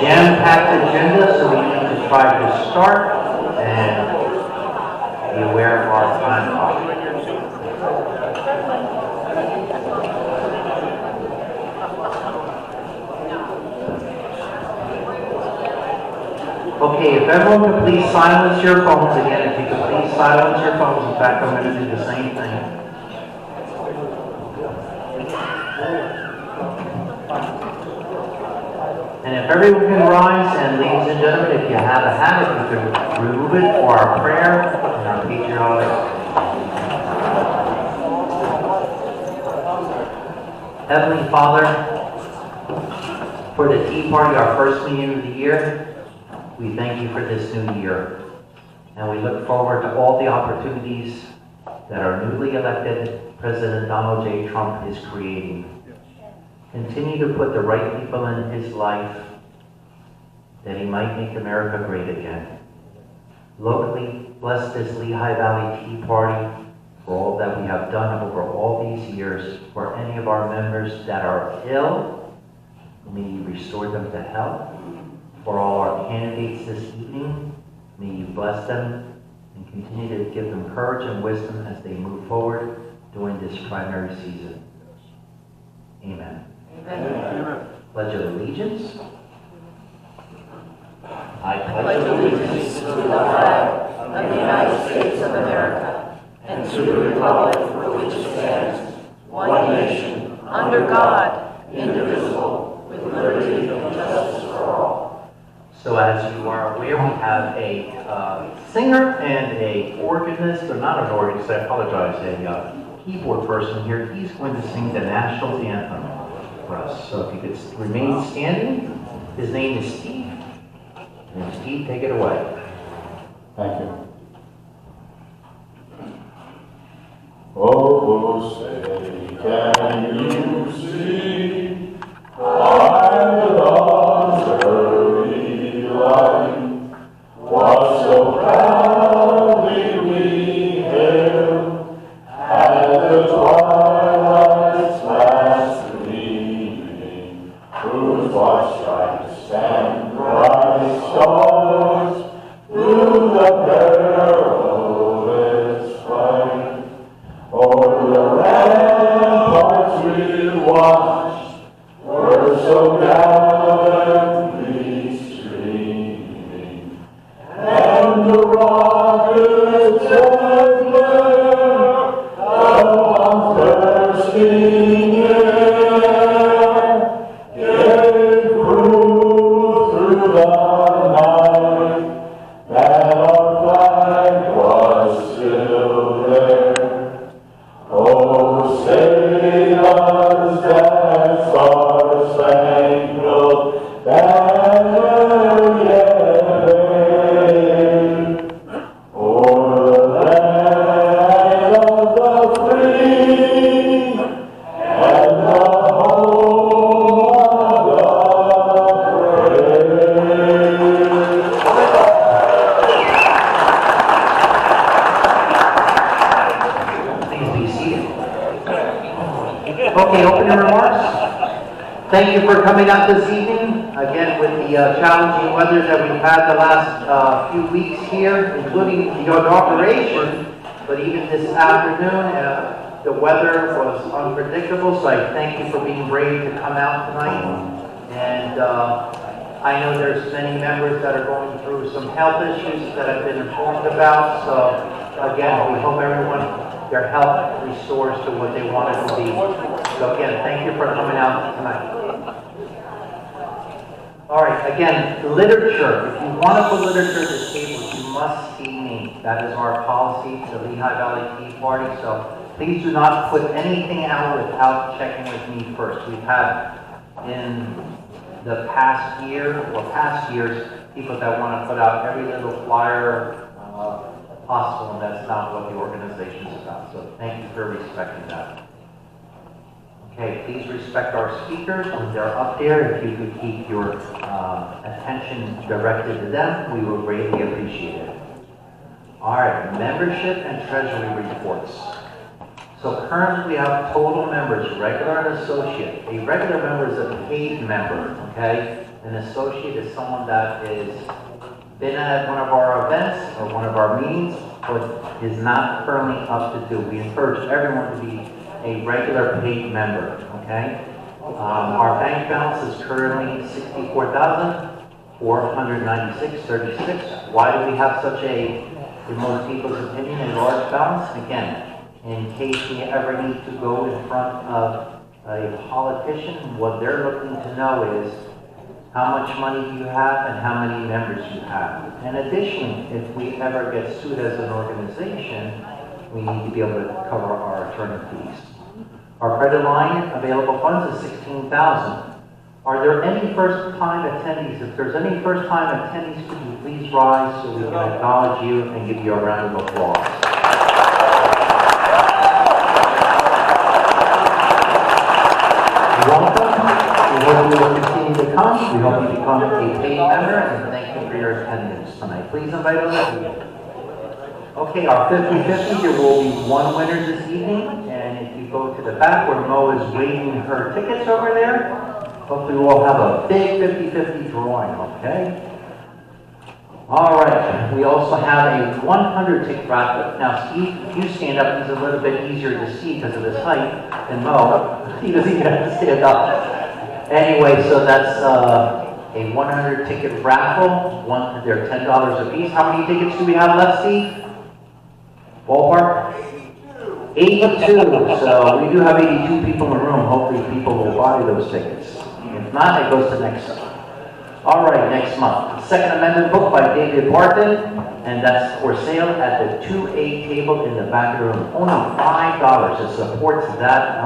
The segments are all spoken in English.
jam-packed agenda, so we need to try to start and be aware of our time clock. Okay, if everyone could please silence your phones again, if you could please silence your phones. In fact, I'm going to do the same thing. And if everyone can rise, and ladies and gentlemen, if you have a hat, if you could remove it for our prayer and our patriotic. Heavenly Father, for the Tea Party, our first meeting of the year, we thank you for this new year. And we look forward to all the opportunities that our newly elected President Donald J. Trump is creating. Continue to put the right people in his life that he might make America great again. Locally, bless this Lehigh Valley Tea Party for all that we have done over all these years. For any of our members that are ill, may you restore them to health. For all our candidates this evening, may you bless them and continue to give them courage and wisdom as they move forward during this primary season. Amen. Amen. Pledge of allegiance. I pledge allegiance to the flag of the United States of America and to the republic for which it stands, one nation, under God, indivisible, with liberty and justice for all. So as you are aware, we have a singer and a organist, or not an organist, I apologize, a keyboard person here. He's going to sing the national anthem for us. So if you could remain standing. His name is Steve. And Steve, take it away. Thank you. Oh, say, can you see by the dawn's early light what so proudly we hailed at the twilight's last gleaming, whose watch stripes and bright stars through the perilous fight o'er the ramparts we watched were so gallantly streaming, and the rockets that flare upon thirsting air gave proof through the night that our flag was still there. Oh, say does that star-spangled banner yet wave o'er the land of the free and the home of the brave? Please be seated. Okay, opening remarks. Thank you for coming out this evening. Again, with the challenging weather that we've had the last few weeks here, including the inauguration, but even this afternoon, the weather was unpredictable, so I thank you for being brave to come out tonight. And I know there's many members that are going through some health issues that I've been informed about, so again, we hope everyone, their health restores to what they want it to be. So again, thank you for coming out tonight. All right, again, literature. If you want to put literature at the table, you must see me. That is our policy, the Lehigh Valley Tea Party. So please do not put anything out without checking with me first. We've had in the past year, or past years, people that want to put out every little flyer possible, and that's not what the organization is about. So thank you for respecting that. Okay, please respect our speakers when they're up there. If you could keep your attention directed to them, we will greatly appreciate it. All right, membership and treasury reports. So currently we have total members, regular and associate. A regular member is a paid member, okay? An associate is someone that is been at one of our events or one of our meetings, but is not currently up to do. We encourage everyone to be a regular paid member, okay? Our bank balance is currently $64,496.36. Why do we have such a, in most people's opinion, a large balance? Again, in case we ever need to go in front of a politician, what they're looking to know is how much money do you have and how many members you have. And additionally, if we ever get sued as an organization, we need to be able to cover our attorney fees. Our credit line available funds is $16,000. Are there any first-time attendees? If there's any first-time attendees, could you please rise so we can acknowledge you and give you a round of applause? Welcome. We hope you will continue to come. We hope you become a paid member, and thank you for your attendance tonight. Please invite others. Okay, our 50-50, there will be one winner this evening, and if you go to the back where Mo is waving her tickets over there, hopefully we'll have a big 50-50 drawing, okay? All right, we also have a 100 ticket raffle. Now, Steve, if you stand up, he's a little bit easier to see because of his height than Mo. He doesn't even have to stand up. Anyway, so that's a 100 ticket raffle. They're $10 a piece. How many tickets do we have left, Steve? Ballpark? 82. So we do have 82 people in the room. Hopefully people will buy those tickets. If not, it goes to next month. All right, next month. Second Amendment book by David Barton, and that's for sale at the 2A table in the back of the room. Only $5. It supports that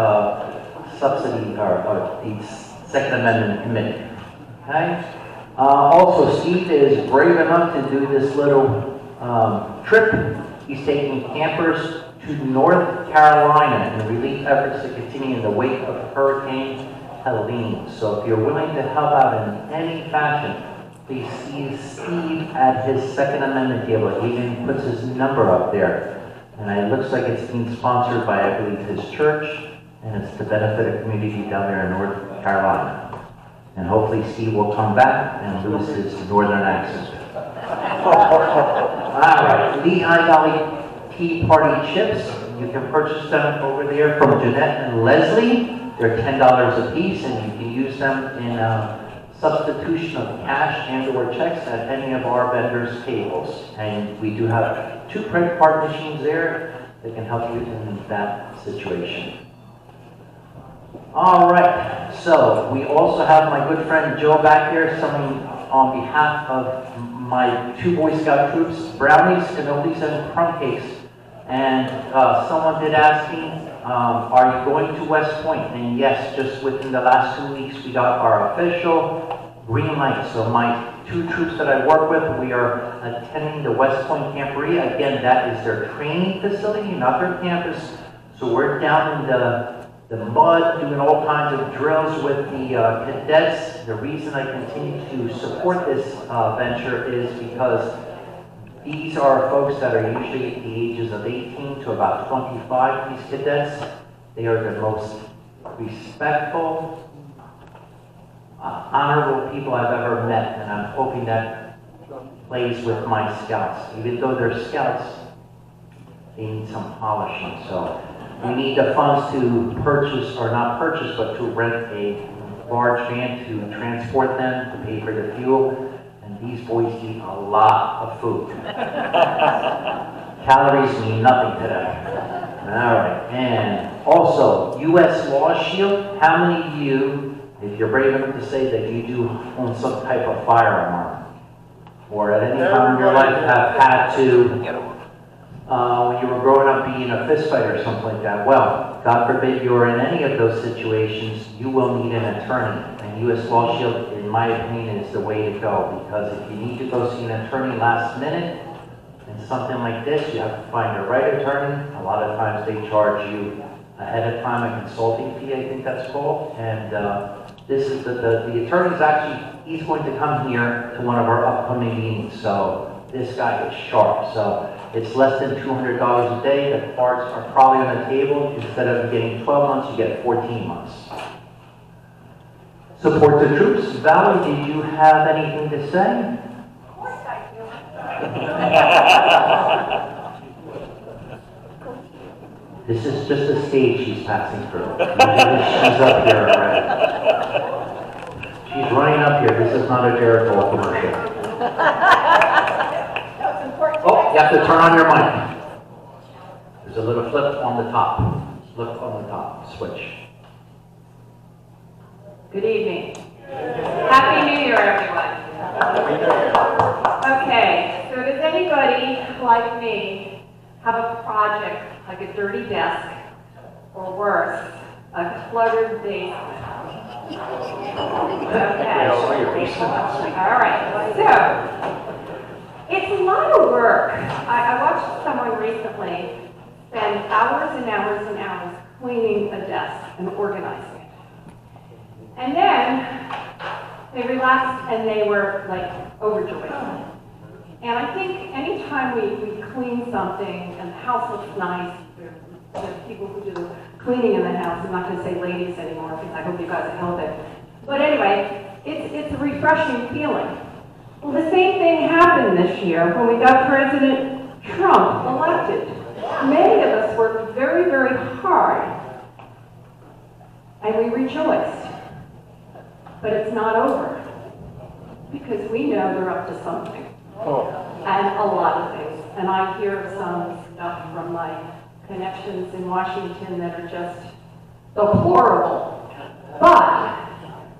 subsidy or the Second Amendment Committee. Okay. Also, Steve is brave enough to do this little trip. He's taking campers to North Carolina in relief efforts to continue in the wake of Hurricane Helene. So if you're willing to help out in any fashion, please see Steve at his Second Amendment table. He even puts his number up there. And it looks like it's being sponsored by, I believe, his church, and it's to benefit a community down there in North Carolina. And hopefully Steve will come back and lose his northern accent. All right, Lvtp Party chips. You can purchase them over there from Jeanette and Leslie. They're $10 a piece, and you can use them in substitution of cash and or checks at any of our vendors' tables. And we do have 2 credit card machines there that can help you in that situation. All right, so we also have my good friend Joe back here selling on behalf of my 2 Boy Scout troops, brownies, cannolis, and crumb cakes. And someone did ask me, are you going to West Point? And yes, just within the last 2 weeks, we got our official green light. So my 2 troops that I work with, we are attending the West Point Camporee. Again, that is their training facility, not their campus. So we're down in the mud, doing all kinds of drills with the cadets. The reason I continue to support this venture is because these are folks that are usually at the ages of 18 to about 25, these cadets. They are the most respectful, honorable people I've ever met, and I'm hoping that plays with my scouts. Even though they're scouts, they need some polishing. So we need the funds to purchase, or not purchase, but to rent a large van to transport them, to pay for the fuel. And these boys eat a lot of food. Calories mean nothing to them. All right, and also, U.S. Law Shield. How many of you, if you're brave enough to say that you do own some type of firearm, or at any time in your life have had to, when you were growing up, be in a fist fight or something like that? Well, God forbid you're in any of those situations, you will need an attorney. And U.S. Law Shield, in my opinion, is the way to go, because if you need to go see an attorney last minute, and something like this, you have to find the right attorney. A lot of times they charge you ahead of time a consulting fee, I think that's called. And this is the attorney's actually, he's going to come here to one of our upcoming meetings. So this guy is sharp. So it's less than $200 a day. The parts are probably on the table. Instead of getting 12 months, you get 14 months. Support the troops. Valerie, did you have anything to say? Of course I do. This is just a stage she's passing through. She's up here already. She's running up here. This is not a Jericho commercial. That's important. Oh, you have to turn on your mic. There's a little flip on the top. Flip on the top. Switch. Good evening. Happy New Year, everyone. Okay, so does anybody like me have a project like a dirty desk or worse, a cluttered basement? Okay. All right. So it's a lot of work. I watched someone recently spend hours and hours and hours cleaning a desk and organizing it. And then they relaxed and they were like overjoyed. And I think anytime we clean something and the house looks nice, the people who do the cleaning in the house, I'm not going to say ladies anymore because I hope you guys help it. But anyway, it's a refreshing feeling. Well, the same thing happened this year when we got President Trump elected. Many of us worked very, very hard and we rejoiced. But it's not over, because we know they're up to something, and a lot of things. And I hear some stuff from my connections in Washington that are just deplorable. But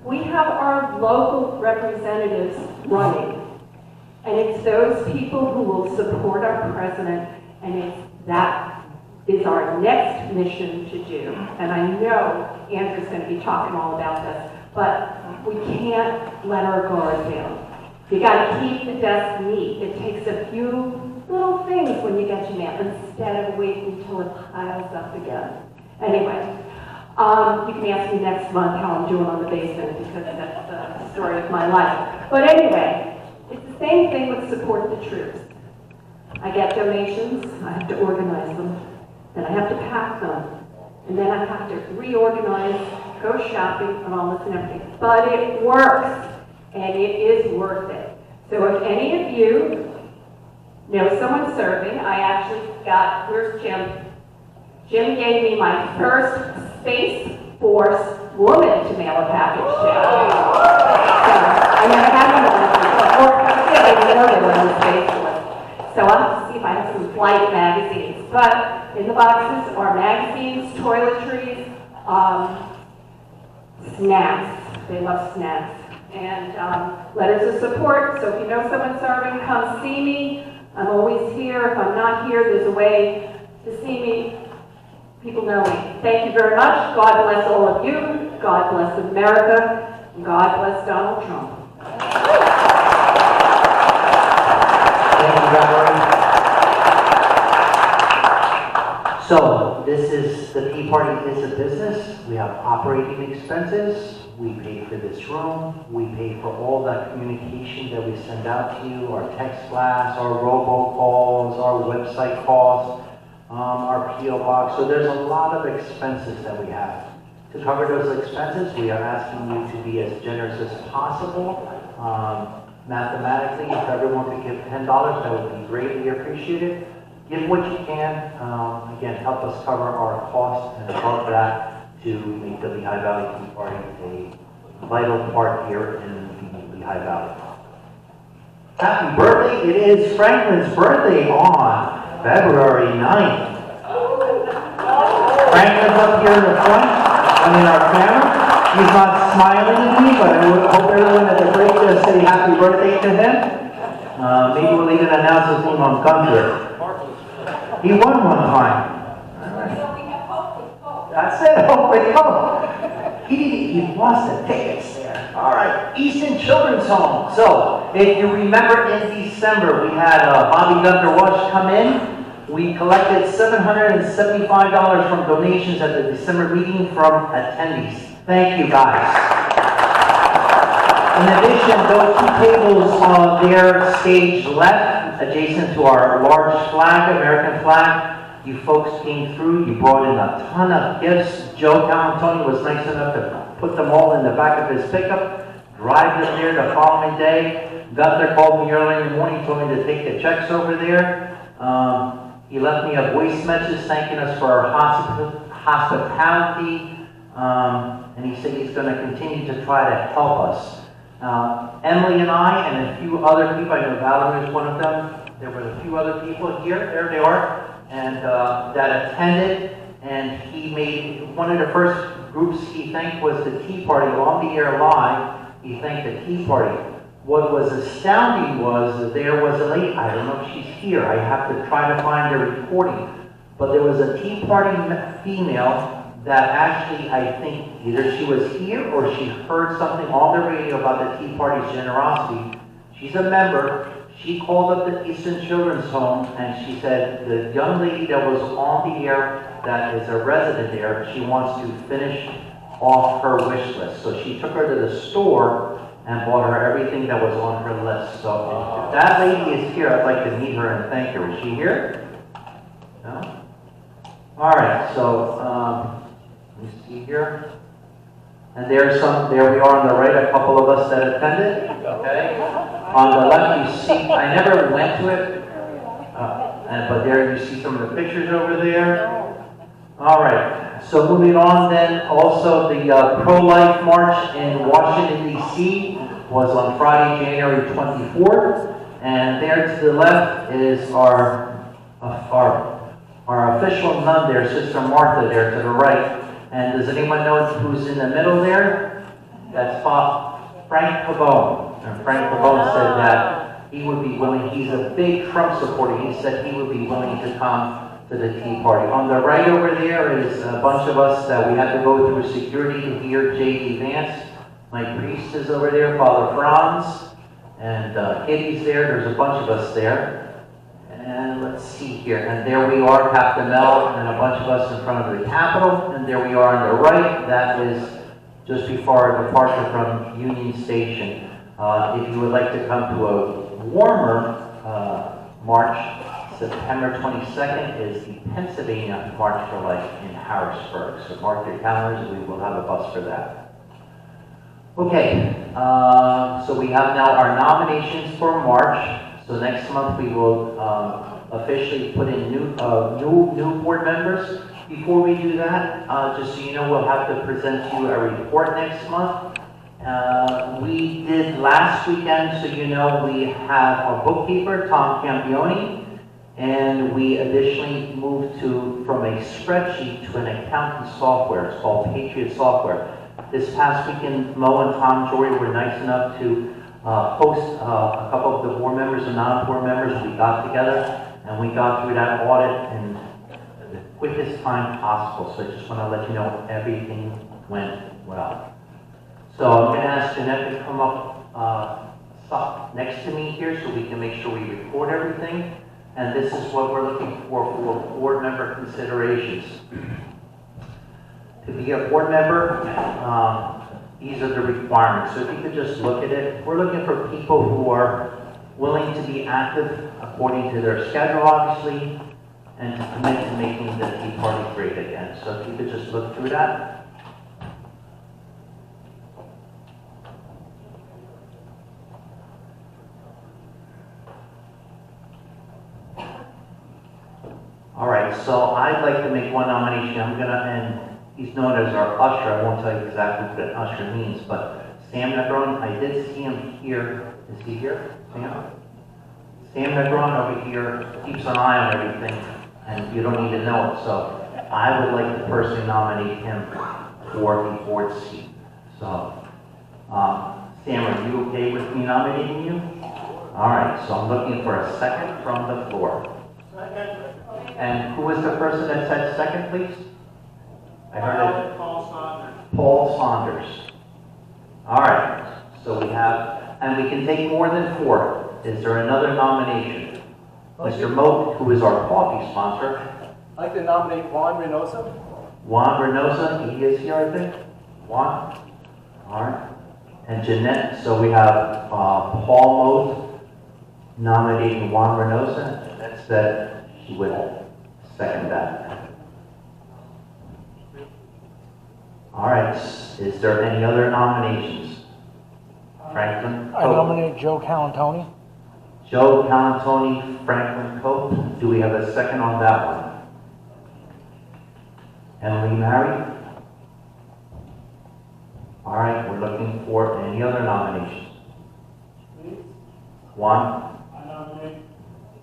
we have our local representatives running, and it's those people who will support our president, and that is our next mission to do. And I know Andrew's going to be talking all about this. But we can't let our guard down. You got to keep the desk neat. It takes a few little things when you get your mail instead of waiting until it piles up again. Anyway, you can ask me next month how I'm doing on the basement because that's the story of my life. But anyway, it's the same thing with support the troops. I get donations, I have to organize them, then I have to pack them, and then I have to reorganize, go shopping, and all this and everything. But it works, and it is worth it. So if any of you know someone serving, I actually got, where's Jim? Jim gave me my first Space Force woman to mail a package to. So I never had one of those before. Or I didn't know they were in the Space Force. So I'll have to see if I have some flight magazines. But in the boxes are magazines, toiletries, snacks. They love snacks. And letters of support. So if you know someone serving, come see me. I'm always here. If I'm not here, there's a way to see me. People know me. Thank you very much. God bless all of you. God bless America. And God bless Donald Trump. Thank you, Valerie. So, this is, the Tea Party is a business. We have operating expenses. We pay for this room. We pay for all the communication that we send out to you, our text blasts, our robocalls, our website costs, our P.O. box. So there's a lot of expenses that we have. To cover those expenses, we are asking you to be as generous as possible. Mathematically, if everyone could give $10, that would be greatly appreciated. Give what you can. Again, help us cover our costs and above that to make the Lehigh Valley Tea Party a vital part here in the Lehigh Valley. Happy birthday! It is Franklin's birthday on February 9th. Franklin's up here in the front, and in our camera. He's not smiling at me, but I hope everyone at the break does say happy birthday to him. Maybe we'll even announce his name on Gunther. He won one time. That's it, hopefully go. He lost the tickets there. All right, Easton Children's Home. So, if you remember in December, we had Bobby Gunther Wash come in. We collected $775 from donations at the December meeting from attendees. Thank you, guys. In addition, those two tables on their stage left, adjacent to our large flag, American flag. You folks came through, you brought in a ton of gifts. Joe Galantoni was nice enough to put them all in the back of his pickup, drive them there the following day. Gunther called me early in the morning, told me to take the checks over there. He left me a voice message thanking us for our hospitality, and he said he's going to continue to try to help us. Emily and I and a few other people, I know Valerie was one of them, there were a few other people here, there they are, and that attended, and he made, one of the first groups he thanked was the Tea Party on the air live. He thanked the Tea Party. What was astounding was that there was a lady, I don't know if she's here, I have to try to find the recording, but there was a Tea Party female that actually, I think, either she was here or she heard something on the radio about the Tea Party's generosity. She's a member. She called up the Eastern Children's Home and she said the young lady that was on the air that is a resident there, she wants to finish off her wish list. So she took her to the store and bought her everything that was on her list. So if that lady is here, I'd like to meet her and thank her. Is she here? No? All right, so let me see here. And there we are on the right, a couple of us that attended, okay? On the left, you see, I never went to it, but there you see some of the pictures over there. All right, so moving on then, also the pro-life march in Washington, D.C. was on Friday, January 24th. And there to the left is our official nun there, Sister Martha there to the right. And does anyone know who's in the middle there? That's Frank Pavone. And Frank Pavone said that he would be willing, he's a big Trump supporter, he said he would be willing to come to the Tea Party. On the right over there is a bunch of us that we had to go through security to hear J.D. Vance. My priest is over there, Father Franz, and Kitty's there. There's a bunch of us there. And let's see here. And there we are, Captain Mel, and a bunch of us in front of the Capitol. And there we are on the right. That is just before our departure from Union Station. If you would like to come to a warmer march, September 22nd is the Pennsylvania March for Life in Harrisburg. So mark your calendars, we will have a bus for that. Okay, so we have now our nominations for March. So next month we will officially put in new board members. Before we do that, just so you know, we'll have to present you a report next month. We did last weekend, so you know, we have our bookkeeper, Tom Campione, and we additionally moved from a spreadsheet to an accounting software. It's called Patriot Software. This past weekend, Mo and Tom Jory were nice enough to host a couple of the board members and non-board members. We got together and we got through that audit in the quickest time possible. So I just want to let you know everything went well. So I'm going to ask Jeanette to come up next to me here so we can make sure we record everything. And this is what we're looking for board member considerations. To be a board member, these are the requirements. So if you could just look at it, we're looking for people who are willing to be active according to their schedule, obviously, and to commit to making the Tea Party great again. So if you could just look through that. All right, so I'd like to make one nomination. And he's known as our usher. I won't tell you exactly what an usher means, but Sam Negron, I did see him here. Is he here? Sam? Sam Negron over here keeps an eye on everything, and you don't need to know it. So I would like to personally nominate him for the board seat. So, Sam, are you okay with me nominating you? All right, so I'm looking for a second from the floor. And who was the person that said second, please? I heard it. Paul Saunders. Paul Saunders. All right. So we have, and we can take more than 4. Is there another nomination? Mr. Moat, who is our coffee sponsor. I'd like to nominate Juan Reynosa. Juan Reynosa, he is here, I think. Juan. All right. And Jeanette. So we have Paul Moat, nominating Juan Reynosa, that said she would second that. All right, is there any other nominations? Franklin? I nominate Joe Calantoni. Joe Calantoni, Franklin Cope. Do we have a second on that one? Emily Mary? All right, we're looking for any other nominations. Juan? I nominate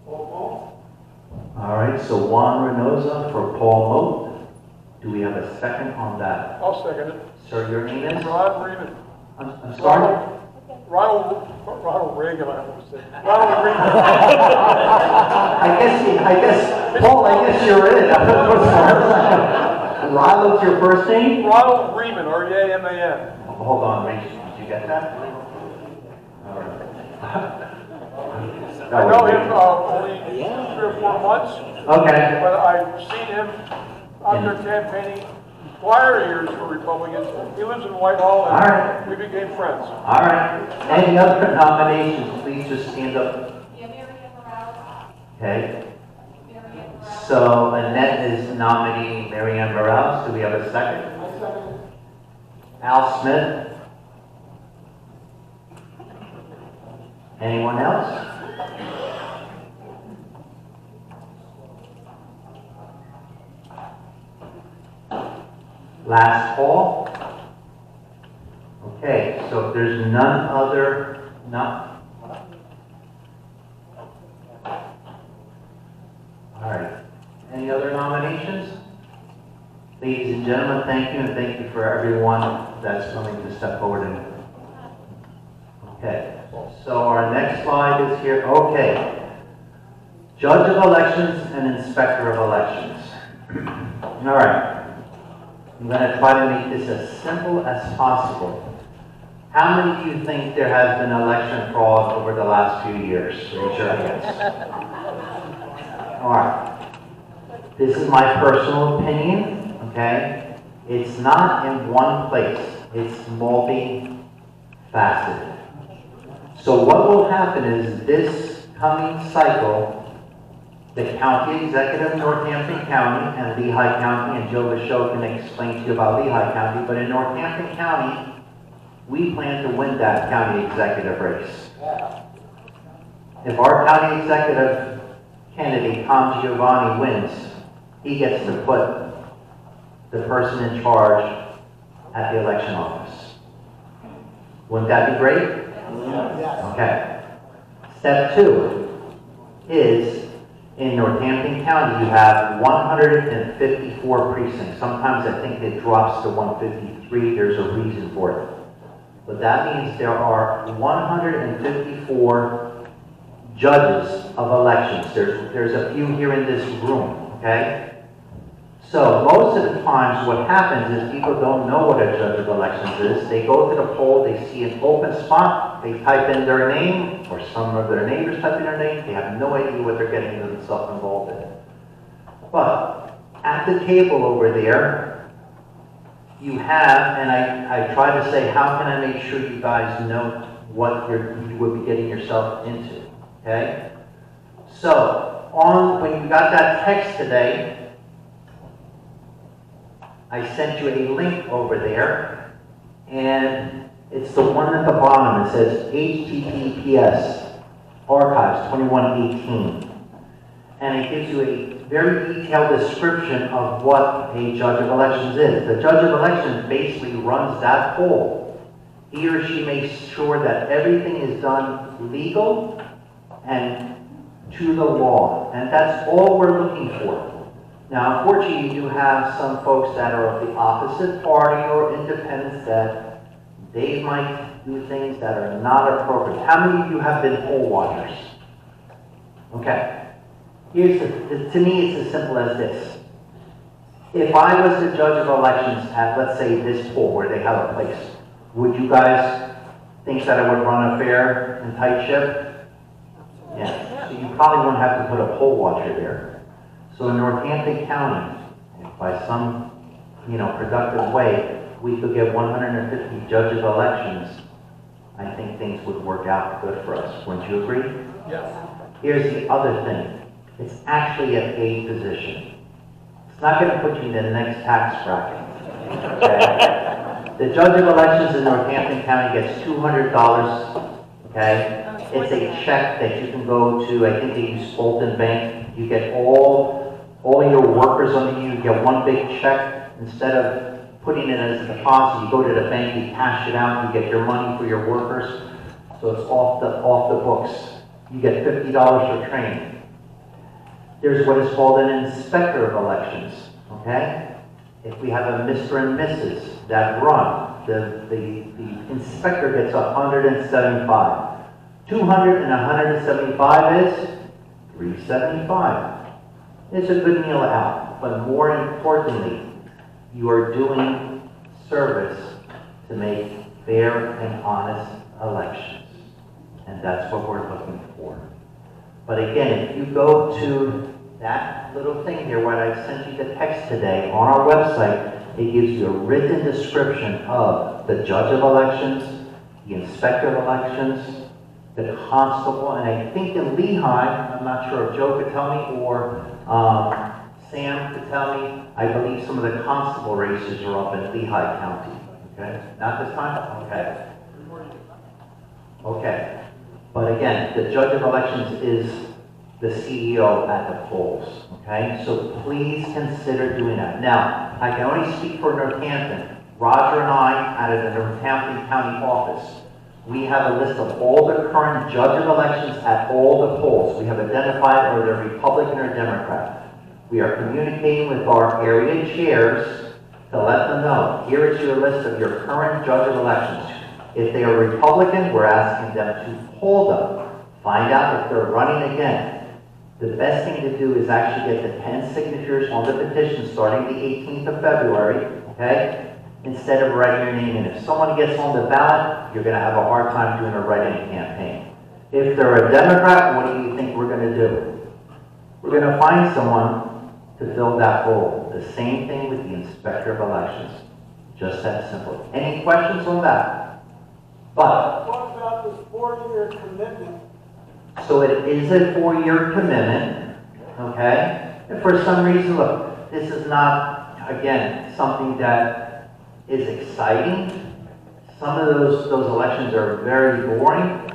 Paul All right, so Juan Reynosa for Paul Moat. Do we have a second on that? I'll second it. Sir, your name is? Ron Reagan. I'm sorry? Ronald Reagan, I have to say. Ronald Reagan. Paul, I guess you're in. Ronald's your first name? Ronald Reagan, R-E-A-M-A-N. Hold on, Rachel, did you get that? All right. I know him only 3 or 4 months, Okay, but I've seen him out there campaigning prior years for Republicans. He lives in Whitehall, All right. and we became friends. all right. Any other nominations, please just stand up. Okay. So Annette is nominating Marianne Morales. Do we have a second? Al Smith? Anyone else? Last call? Okay, so if there's none other, no? All right. Any other nominations? Ladies and gentlemen, thank you, and thank you for everyone that's willing to step forward and... Okay, so our next slide is here. Okay. Judge of Elections and Inspector of Elections. All right. I'm going to try to make this as simple as possible. How many of you think there has been election fraud over the last few years? Raise your hands. All right. This is my personal opinion, okay? It's not in one place. It's multifaceted. So what will happen is this coming cycle, the county executive of Northampton County and Lehigh County, and Joe Michaud can explain to you about Lehigh County, but in Northampton County, we plan to win that county executive race. If our county executive candidate, Tom Giovanni, wins, he gets to put the person in charge at the election office. Wouldn't that be great? Yes. Okay. Step 2 is in Northampton County, you have 154 precincts. Sometimes I think it drops to 153. There's a reason for it. But that means there are 154 judges of elections. There's a few here in this room, okay? So most of the times what happens is people don't know what a judge of elections is. They go to the poll, they see an open spot, they type in their name, or some of their neighbors type in their name, they have no idea what they're getting themselves involved in. But at the table over there, you have, and I try to say, how can I make sure you guys know what you will be getting yourself into, okay? So, when you got that text today, I sent you a link over there, and it's the one at the bottom. It says HTTPS Archives 2118. And it gives you a very detailed description of what a judge of elections is. The judge of elections basically runs that poll. He or she makes sure that everything is done legal and to the law. And that's all we're looking for. Now, unfortunately, you do have some folks that are of the opposite party or independents that they might do things that are not appropriate. How many of you have been poll watchers? Okay. To me, it's as simple as this. If I was the judge of elections at, let's say, this poll where they have a place, would you guys think that I would run a fair and tight ship? Yeah. So you probably wouldn't have to put a poll watcher there. So in Northampton County, if by some, productive way, we could get 150 judges of elections, I think things would work out good for us. Wouldn't you agree? Yes. Here's the other thing. It's actually a paid position. It's not going to put you in the next tax bracket. Okay? The judge of elections in Northampton County gets $200. Okay? It's a check that you can go to, I think they use Fulton Bank. You get all your workers under you. You get one big check. Instead of putting it as a deposit, you go to the bank, you cash it out, you get your money for your workers. So it's off the books. You get $50 for training. There's what is called an inspector of elections, okay? If we have a Mr. and Mrs. that run, the inspector gets 175. 200 and 175 is 375. It's a good meal out, but more importantly, you are doing service to make fair and honest elections. And that's what we're looking for. But again, if you go to that little thing here, what I sent you the text today, on our website, it gives you a written description of the judge of elections, the inspector of elections, the constable, and I think in Lehigh, I'm not sure if Joe could tell me or Sam could tell me, I believe some of the constable races are up in Lehigh County. Okay? Not this time? Okay. Okay. But again, the judge of elections is the CEO at the polls, okay? So please consider doing that. Now, I can only speak for Northampton. Roger and I, out of the Northampton County office, we have a list of all the current judge of elections at all the polls. We have identified whether they're Republican or Democrat. We are communicating with our area chairs to let them know, here is your list of your current judge of elections. If they are Republican, we're asking them to poll them, find out if they're running again. The best thing to do is actually get the 10 signatures on the petition starting the 18th of February, okay? Instead of writing your name in. If someone gets on the ballot, you're going to have a hard time doing a write-in campaign. If they're a Democrat, what do you think we're going to do? We're going to find someone to fill that role. The same thing with the inspector of elections. Just that simple. Any questions on that? But, What about this 4-year commitment? so it is a 4-year commitment, okay? And for some reason, look, this is not, again, something that is exciting. Some of those elections are very boring,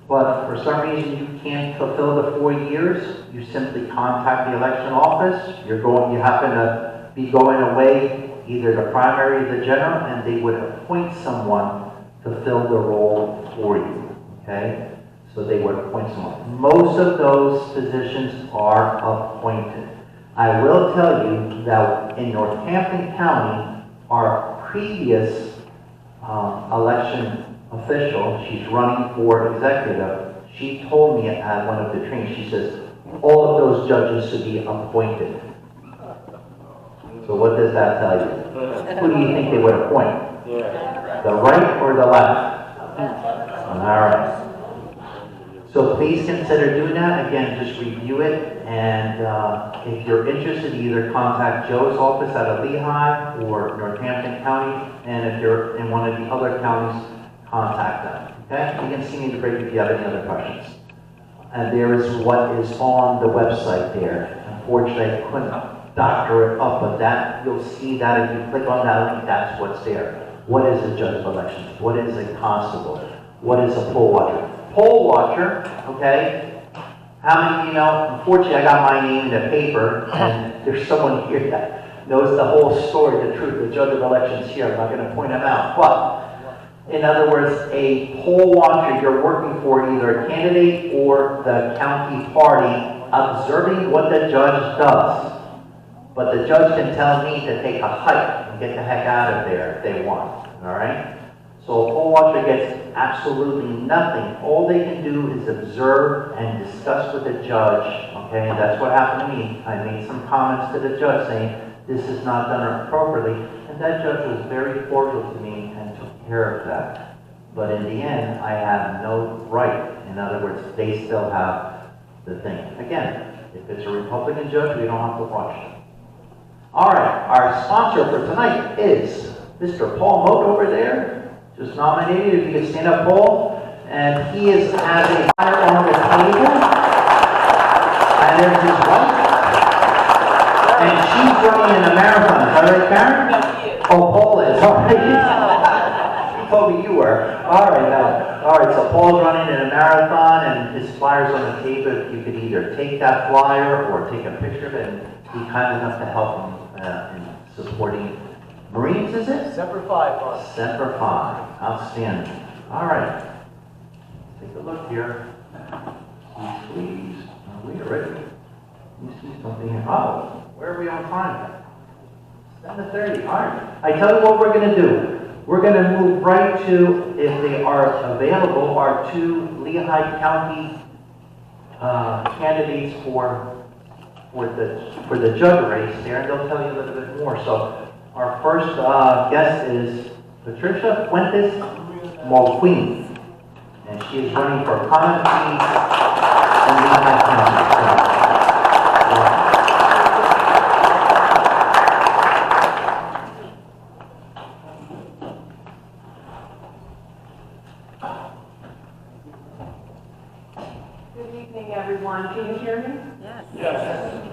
but for some reason you can't fulfill the 4 years. You simply contact the election office. You happen to be going away, either the primary or the general, and they would appoint someone to fill the role for you, okay? So they would appoint someone. Most of those positions are appointed. I will tell you that in Northampton County, our previous election official, she's running for executive, she told me at one of the trainings, she says, all of those judges should be appointed. So what does that tell you? Who do you think they would appoint? The right or the left? All right. So please consider doing that. Again, just review it. And if you're interested, either contact Joe's office out of Lehigh or Northampton County. And if you're in one of the other counties, contact them. Okay? You can see me to break if you have any other questions. And there is what is on the website there. Unfortunately, I couldn't doctor it up, but that you'll see that if you click on that link, that's what's there. What is a judge of elections? What is a constable? What is a poll watcher? Poll watcher, okay? How many of you know, unfortunately I got my name in the paper, and there's someone here that knows the whole story, the truth, the judge of elections here. I'm not going to point them out. But, in other words, a poll watcher, you're working for either a candidate or the county party, observing what the judge does. But the judge can tell me to take a hike and get the heck out of there if they want, all right? So a poll watcher gets absolutely nothing. All they can do is observe and discuss with the judge, okay? And that's what happened to me. I made some comments to the judge saying, this is not done appropriately. And that judge was very cordial to me and took care of that. But in the end, I have no right. In other words, they still have the thing. Again, if it's a Republican judge, we don't have to watch it. All right, our sponsor for tonight is Mr. Paul Moat over there. Just nominated. If you could stand up, Paul. And he has a fire on the table. And there's his wife. And she's running in a marathon. Is that right, Karen? No, he is. Oh, Paul is. All right. She told me you were. All right, now. All right, so Paul's running in a marathon, and his flyer's on the table. You could either take that flyer or take a picture of it and be kind enough to help him in supporting Marines, is it? Semper Fi fund. Semper Fi. Outstanding. All right. Take a look here. Please. Are we ready? You see something here. Oh, where are we on time? 7:30. All right. I tell you what we're going to do. We're going to move right to, if they are available, our two Lehigh County candidates for the judge race there, and they'll tell you a little bit more. So our first guest is Patricia Fuentes Mulqueen, and she is running for common seat in Lehigh County. Good evening, everyone. Can you hear me? Yes.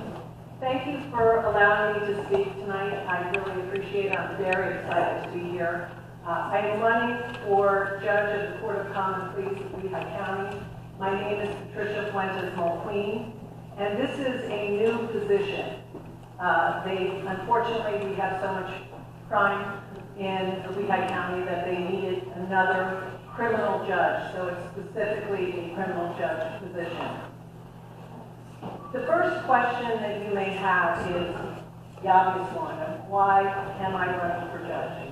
Thank you for allowing me to speak tonight. I really appreciate it. I'm very excited to be here. I am running for judge of the Court of Common Pleas of Lehigh County. My name is Patricia Fuentes Mulqueen, and this is a new position. Unfortunately, we have so much crime in Lehigh County that they needed another criminal judge, so it's specifically a criminal judge position. The first question that you may have is the obvious one of why am I running for judge?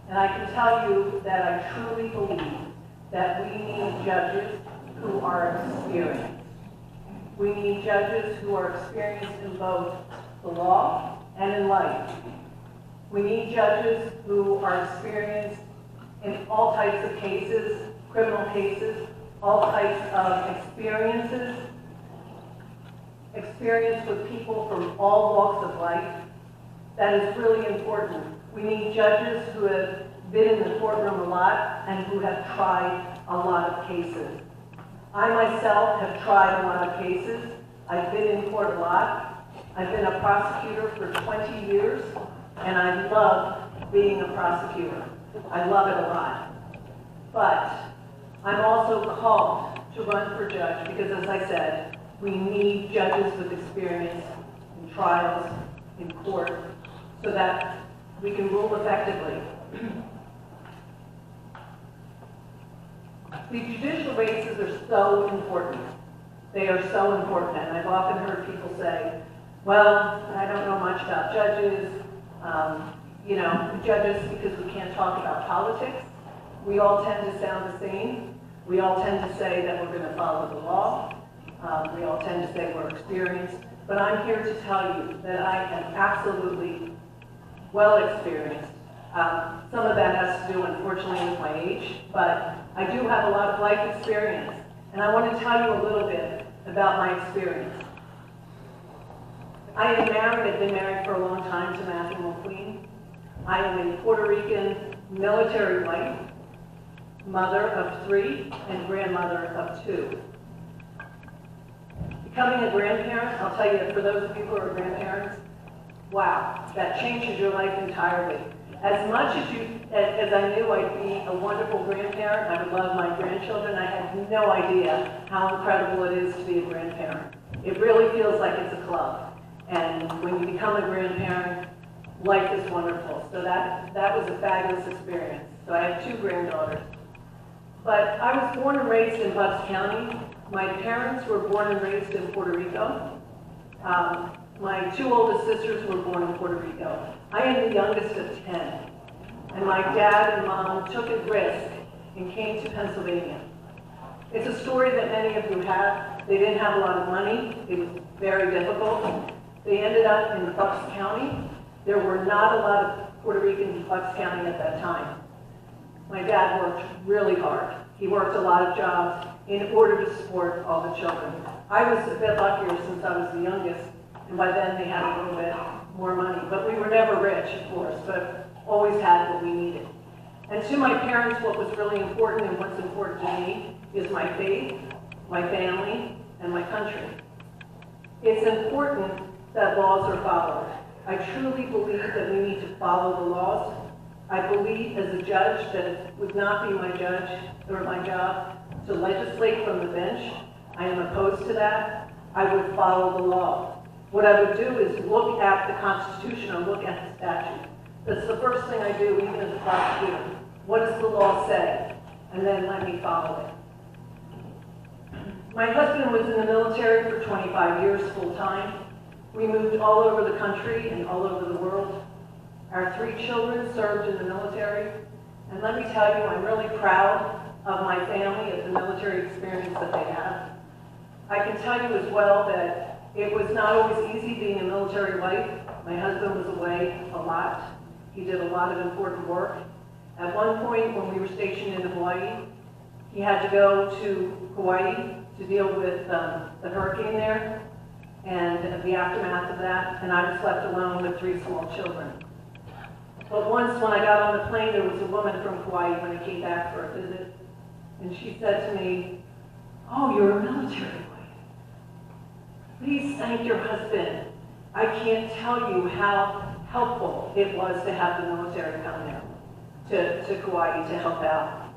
And I can tell you that I truly believe that we need judges who are experienced. We need judges who are experienced in both the law and in life. We need judges who are experienced in all types of cases, criminal cases, all types of experience with people from all walks of life. That is really important. We need judges who have been in the courtroom a lot and who have tried a lot of cases. I myself have tried a lot of cases. I've been in court a lot. I've been a prosecutor for 20 years, and I love being a prosecutor. I love it a lot. But I'm also called to run for judge because, as I said, we need judges with experience in trials, in court, so that we can rule effectively. The judicial races are so important. They are so important, and I've often heard people say, well, I don't know much about judges, judges because we can't talk about politics. We all tend to sound the same. We all tend to say that we're going to follow the law. We all tend to say we're experienced. But I'm here to tell you that I am absolutely well experienced. Some of that has to do, unfortunately, with my age, but I do have a lot of life experience. And I want to tell you a little bit about my experience. I am married. I've been married for a long time to Matthew Mulqueen. I am a Puerto Rican military wife, mother of 3, and grandmother of 2. Becoming a grandparent, I'll tell you, for those of you who are grandparents, wow, that changes your life entirely. As much as I knew I'd be a wonderful grandparent, I would love my grandchildren, I had no idea how incredible it is to be a grandparent. It really feels like it's a club. And when you become a grandparent, life is wonderful. So that was a fabulous experience. So I have 2 granddaughters. But I was born and raised in Bucks County. My parents were born and raised in Puerto Rico. My 2 oldest sisters were born in Puerto Rico. I am the youngest of 10. And my dad and mom took a risk and came to Pennsylvania. It's a story that many of you have. They didn't have a lot of money. It was very difficult. They ended up in Bucks County. There were not a lot of Puerto Ricans in Bucks County at that time. My dad worked really hard. He worked a lot of jobs in order to support all the children. I was a bit luckier since I was the youngest, and by then they had a little bit more money. But we were never rich, of course, but always had what we needed. And to my parents, what was really important and what's important to me is my faith, my family, and my country. It's important that laws are followed. I truly believe that we need to follow the laws. I believe as a judge that it would not be my job to legislate from the bench. I am opposed to that. I would follow the law. What I would do is look at the Constitution or look at the statute. That's the first thing I do, even as a prosecutor. What does the law say? And then let me follow it. My husband was in the military for 25 years full-time. We moved all over the country and all over the world. Our 3 children served in the military. And let me tell you, I'm really proud of my family, of the military experience that they have. I can tell you as well that it was not always easy being a military wife. My husband was away a lot. He did a lot of important work. At one point, when we were stationed in Hawaii, he had to go to Hawaii to deal with the hurricane there and the aftermath of that, and I was left alone with 3 small children. But once when I got on the plane, there was a woman from Hawaii when I came back for a visit, and she said to me, "Oh, you're a military wife. Please thank your husband. I can't tell you how helpful it was to have the military come there to Kauai to help out."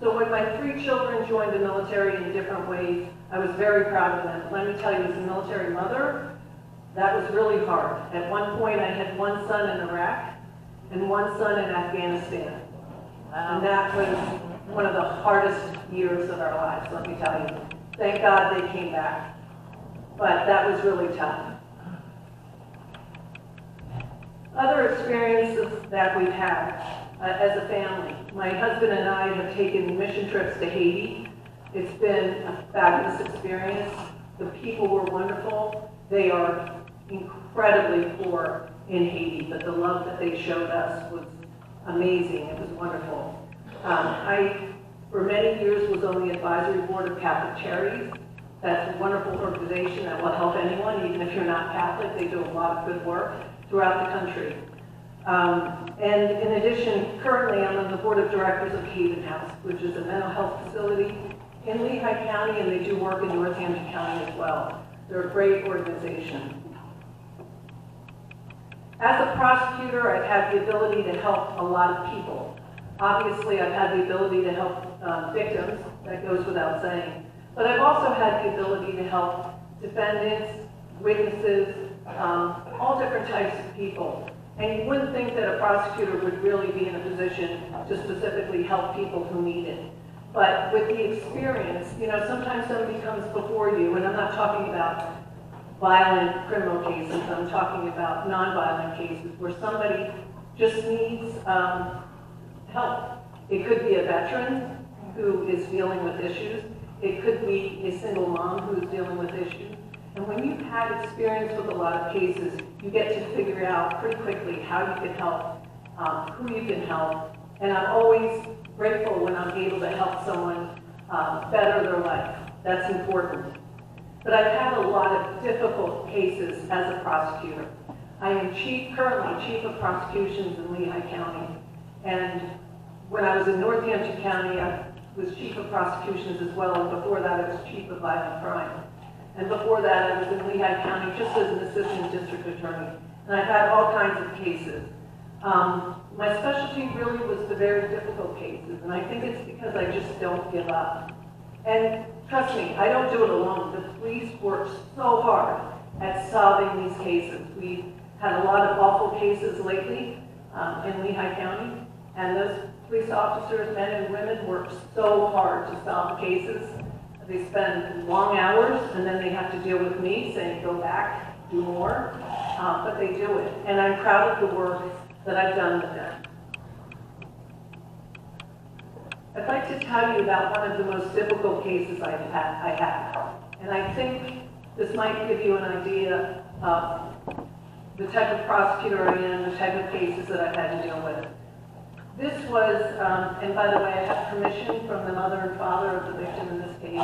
So when my 3 children joined the military in different ways, I was very proud of them. Let me tell you, as a military mother, that was really hard. At one point, I had 1 son in Iraq and 1 son in Afghanistan. And that was one of the hardest years of our lives, let me tell you. Thank God they came back. But that was really tough. Other experiences that we've had as a family. My husband and I have taken mission trips to Haiti. It's been a fabulous experience. The people were wonderful. They are incredibly poor in Haiti, but the love that they showed us was amazing. It was wonderful. I, for many years, was on the advisory board of Catholic Charities. That's a wonderful organization that will help anyone, even if you're not Catholic. They do a lot of good work throughout the country. And in addition, currently I'm on the board of directors of Haven House, which is a mental health facility in Lehigh County, and they do work in Northampton County as well. They're a great organization. As a prosecutor, I've had the ability to help a lot of people. Obviously, I've had the ability to help victims, that goes without saying. But I've also had the ability to help defendants, witnesses, all different types of people. And you wouldn't think that a prosecutor would really be in a position to specifically help people who need it. But with the experience, you know, sometimes somebody comes before you, and I'm not talking about violent criminal cases, I'm talking about nonviolent cases where somebody just needs help. It could be a veteran who is dealing with issues. It could be a single mom who is dealing with issues. And when you've had experience with a lot of cases, you get to figure out pretty quickly how you can help, who you can help. And I'm always grateful when I'm able to help someone better their life. That's important. But I've had a lot of difficult cases as a prosecutor. I am currently chief of prosecutions in Lehigh County. And when I was in Northampton County, I was chief of prosecutions as well. And before that, I was chief of violent crime. And before that, I was in Lehigh County just as an assistant district attorney. And I've had all kinds of cases. My specialty really was the very difficult cases. And I think it's because I just don't give up. And trust me, I don't do it alone. The police work so hard at solving these cases. We've had a lot of awful cases lately in Lehigh County. And those police officers, men and women, work so hard to solve the cases. They spend long hours, and then they have to deal with me saying, go back, do more, but they do it. And I'm proud of the work that I've done with them. I'd like to tell you about one of the most difficult cases I had. And I think this might give you an idea of the type of prosecutor I am, the type of cases that I've had to deal with. This was, and by the way, I have permission from the mother and father of the victim in this case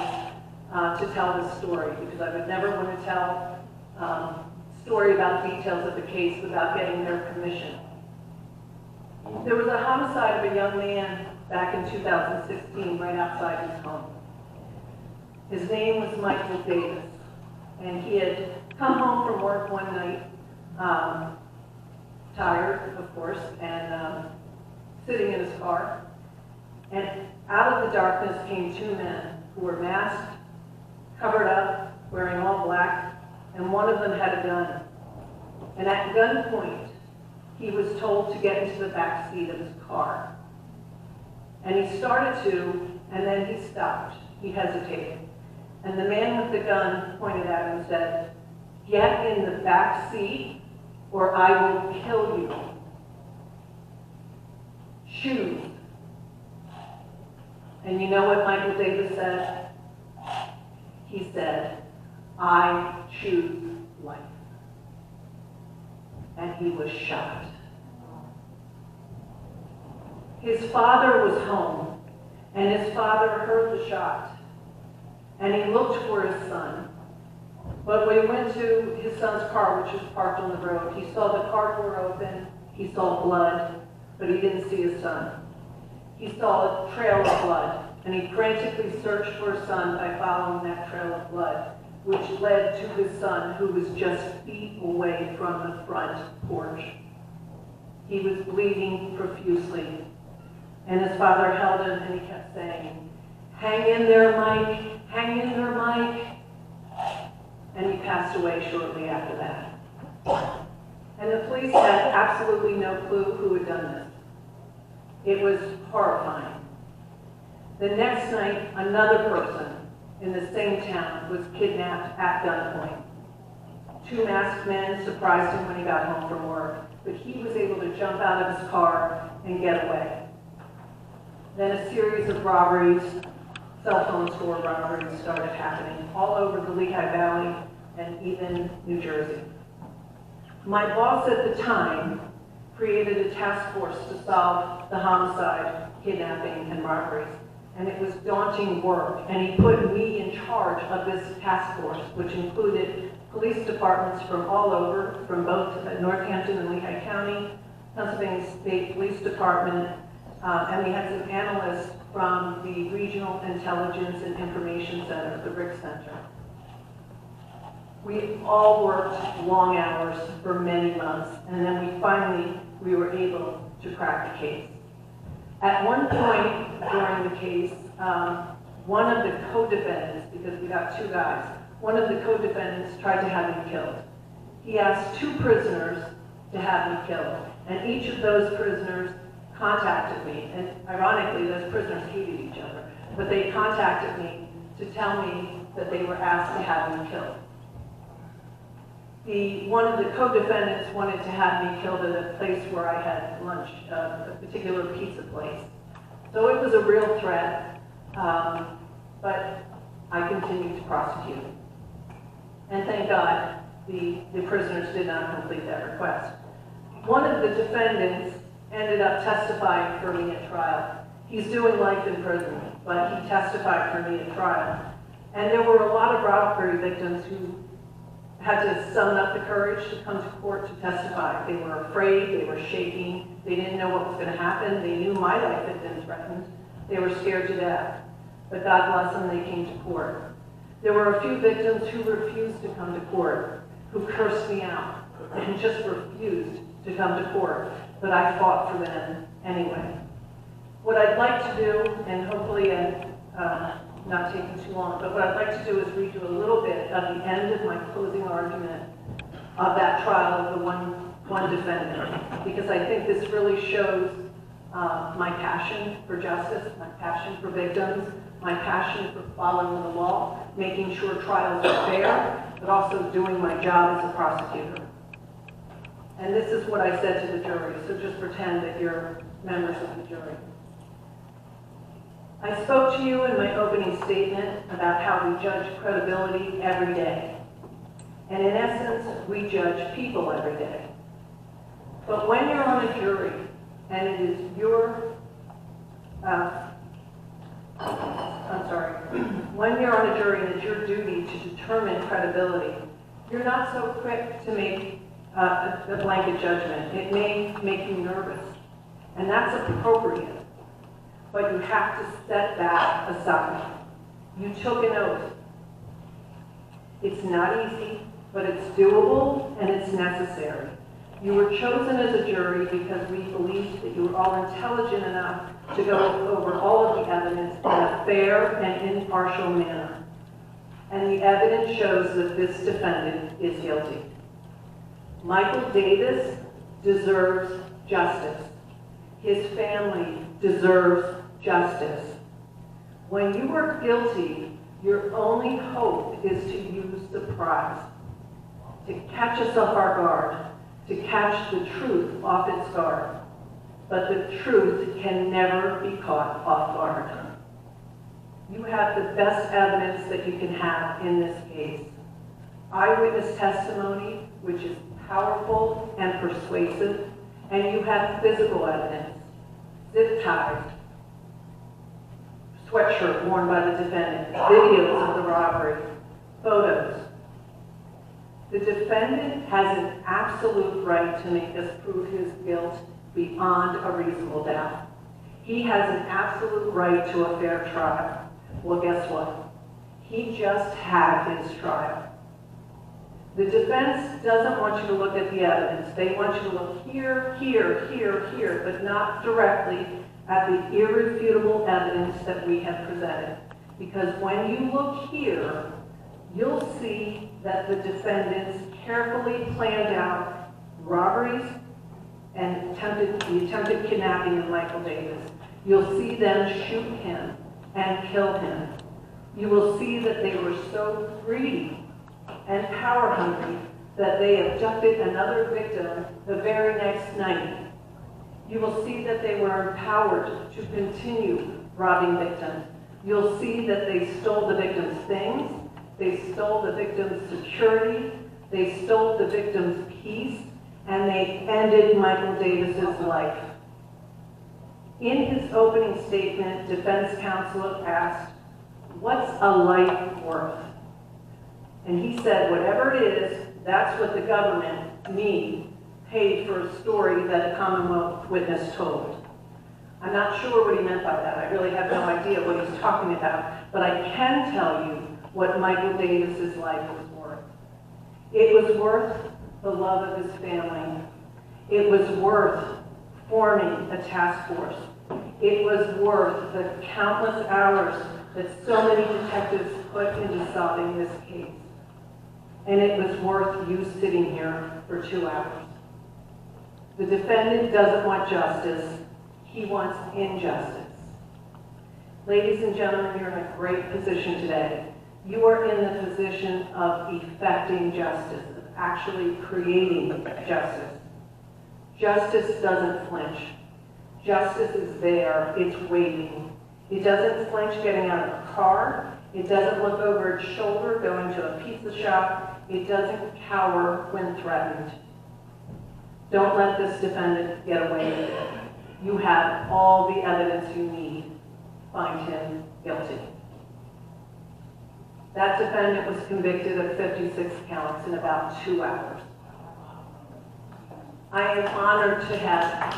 to tell this story, because I would never want to tell a story about details of the case without getting their permission. There was a homicide of a young man back in 2016 right outside his home. His name was Michael Davis, and he had come home from work one night, tired, of course, and sitting in his car. And out of the darkness came two men who were masked, covered up, wearing all black, and one of them had a gun. And at gunpoint, he was told to get into the back seat of his car. And he started to, and then he stopped. He hesitated. And the man with the gun pointed at him and said, "Get in the back seat or I will kill you. Choose." And you know what Michael Davis said? He said, "I choose life." And he was shot. His father was home, and his father heard the shot, and he looked for his son. But when he went to his son's car, which was parked on the road, he saw the car door open, he saw blood, but he didn't see his son. He saw a trail of blood, and he frantically searched for his son by following that trail of blood, which led to his son, who was just feet away from the front porch. He was bleeding profusely, and his father held him, and he kept saying, "Hang in there, Mike, hang in there, Mike." And he passed away shortly after that. And the police had absolutely no clue who had done this. It was horrifying. The next night, another person in the same town was kidnapped at gunpoint. Two masked men surprised him when he got home from work, but he was able to jump out of his car and get away. Then a series of robberies, cell phone store robberies, started happening all over the Lehigh Valley and even New Jersey. My boss at the time created a task force to solve the homicide, kidnapping, and robberies. And it was daunting work, and he put me in charge of this task force, which included police departments from all over, from both Northampton and Lehigh County, Pennsylvania State Police Department, and we had some analysts from the Regional Intelligence and Information Center, the RIC Center. We all worked long hours for many months, and then we were able to crack the case. At one point during the case, one of the co-defendants, because we got two guys, one of the co-defendants tried to have me killed. He asked two prisoners to have me killed, and each of those prisoners contacted me, and ironically, those prisoners hated each other, but they contacted me to tell me that they were asked to have me killed. One of the co-defendants wanted to have me killed at a place where I had lunch, a particular pizza place. So it was a real threat, but I continued to prosecute. And thank God the prisoners did not complete that request. One of the defendants ended up testifying for me at trial. He's doing life in prison, but he testified for me at trial. And there were a lot of robbery victims who had to summon up the courage to come to court to testify. They were afraid, they were shaking, they didn't know what was going to happen, they knew my life had been threatened, they were scared to death. But God bless them, they came to court. There were a few victims who refused to come to court, who cursed me out, and just refused to come to court, but I fought for them anyway. What I'd like to do, and hopefully I'm not taking too long, but what I'd like to do is read you a little bit of the end of my closing argument of that trial of the one defendant, because I think this really shows my passion for justice, my passion for victims, my passion for following the law, making sure trials are fair, but also doing my job as a prosecutor. And this is what I said to the jury, so just pretend that you're members of the jury. I spoke to you in my opening statement about how we judge credibility every day. And in essence, we judge people every day. But when you're on a jury, and it is your, when you're on a jury and it's your duty to determine credibility, you're not so quick to make a blanket judgment. It may make you nervous, and that's appropriate. But you have to set that aside. You took an oath It's not easy, but it's doable and it's necessary. You were chosen as a jury because we believed that you were all intelligent enough to go over all of the evidence in a fair and impartial manner. And the evidence shows that this defendant is guilty. Michael Davis deserves justice. His family deserves justice. When you are guilty, your only hope is to use the prize, to catch us off our guard, to catch the truth off its guard. But the truth can never be caught off guard. You have the best evidence that you can have in this case. Eyewitness testimony, which is powerful and persuasive, and you have physical evidence, zip ties, sweatshirt worn by the defendant, videos of the robbery, photos. The defendant has an absolute right to make us prove his guilt beyond a reasonable doubt. He has an absolute right to a fair trial. Well, guess what? He just had his trial. The defense doesn't want you to look at the evidence. They want you to look here, here, here, here, but not directly at the irrefutable evidence that we have presented. Because when you look here, you'll see that the defendants carefully planned out robberies and the attempted kidnapping of Michael Davis. You'll see them shoot him and kill him. You will see that they were so greedy and power hungry that they abducted another victim the very next night. You will see that they were empowered to continue robbing victims. You'll see that they stole the victim's things, they stole the victim's security, they stole the victim's peace, and they ended Michael Davis's life. In his opening statement, defense counsel asked, "What's a life worth?" And he said, whatever it is, that's what the government, me, paid for a story that a Commonwealth witness told. I'm not sure what he meant by that. I really have no idea what he's talking about. But I can tell you what Michael Davis's life was worth. It was worth the love of his family. It was worth forming a task force. It was worth the countless hours that so many detectives put into solving this case. And it was worth you sitting here for 2 hours. The defendant doesn't want justice. He wants injustice. Ladies and gentlemen, you're in a great position today. You are in the position of effecting justice, of actually creating justice. Justice doesn't flinch. Justice is there, it's waiting. It doesn't flinch getting out of a car. It doesn't look over its shoulder going to a pizza shop. It doesn't cower when threatened. Don't let this defendant get away with it. You have all the evidence you need. Find him guilty. That defendant was convicted of 56 counts in about 2 hours. I am honored to have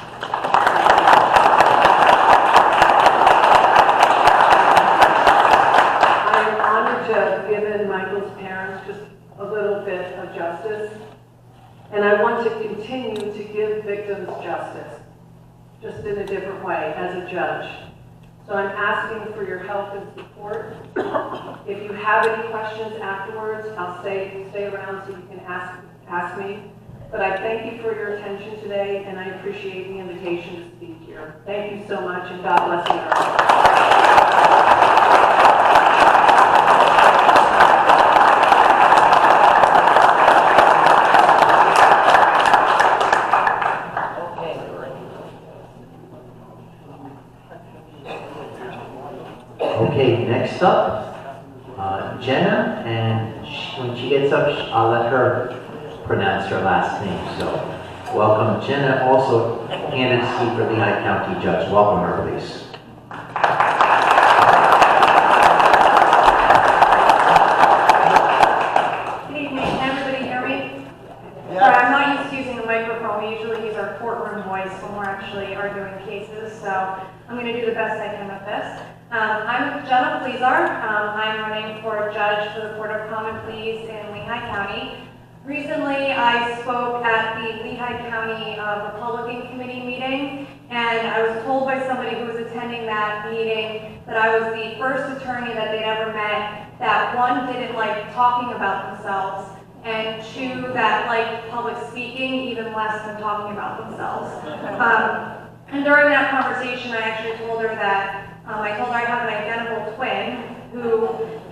given Michael's parents just a little bit of justice, and I want to continue to give victims justice, just in a different way, as a judge. So I'm asking for your help and support. If you have any questions afterwards, I'll stay around so you can ask me. But I thank you for your attention today, and I appreciate the invitation to speak here. Thank you so much, and God bless America. Okay, next up, Jenna, and when she gets up, I'll let her pronounce her last name. So, welcome Jenna, also candidacy for Lehigh County Judge. Welcome her, please. Good evening. Can everybody hear me? Sorry, I'm not used to using a microphone. We usually use our courtroom voice when we're actually arguing cases, so I'm going to do the best I can with this. I'm Jenna Pleasar. I'm running for judge for the Court of Common Pleas in Lehigh County. Recently, I spoke at the Lehigh County Republican Committee meeting, and I was told by somebody who was attending that meeting that I was the first attorney that they'd ever met that, one, didn't like talking about themselves, and two, that liked public speaking even less than talking about themselves. And during that conversation, I actually told her that I told her I have an identical twin who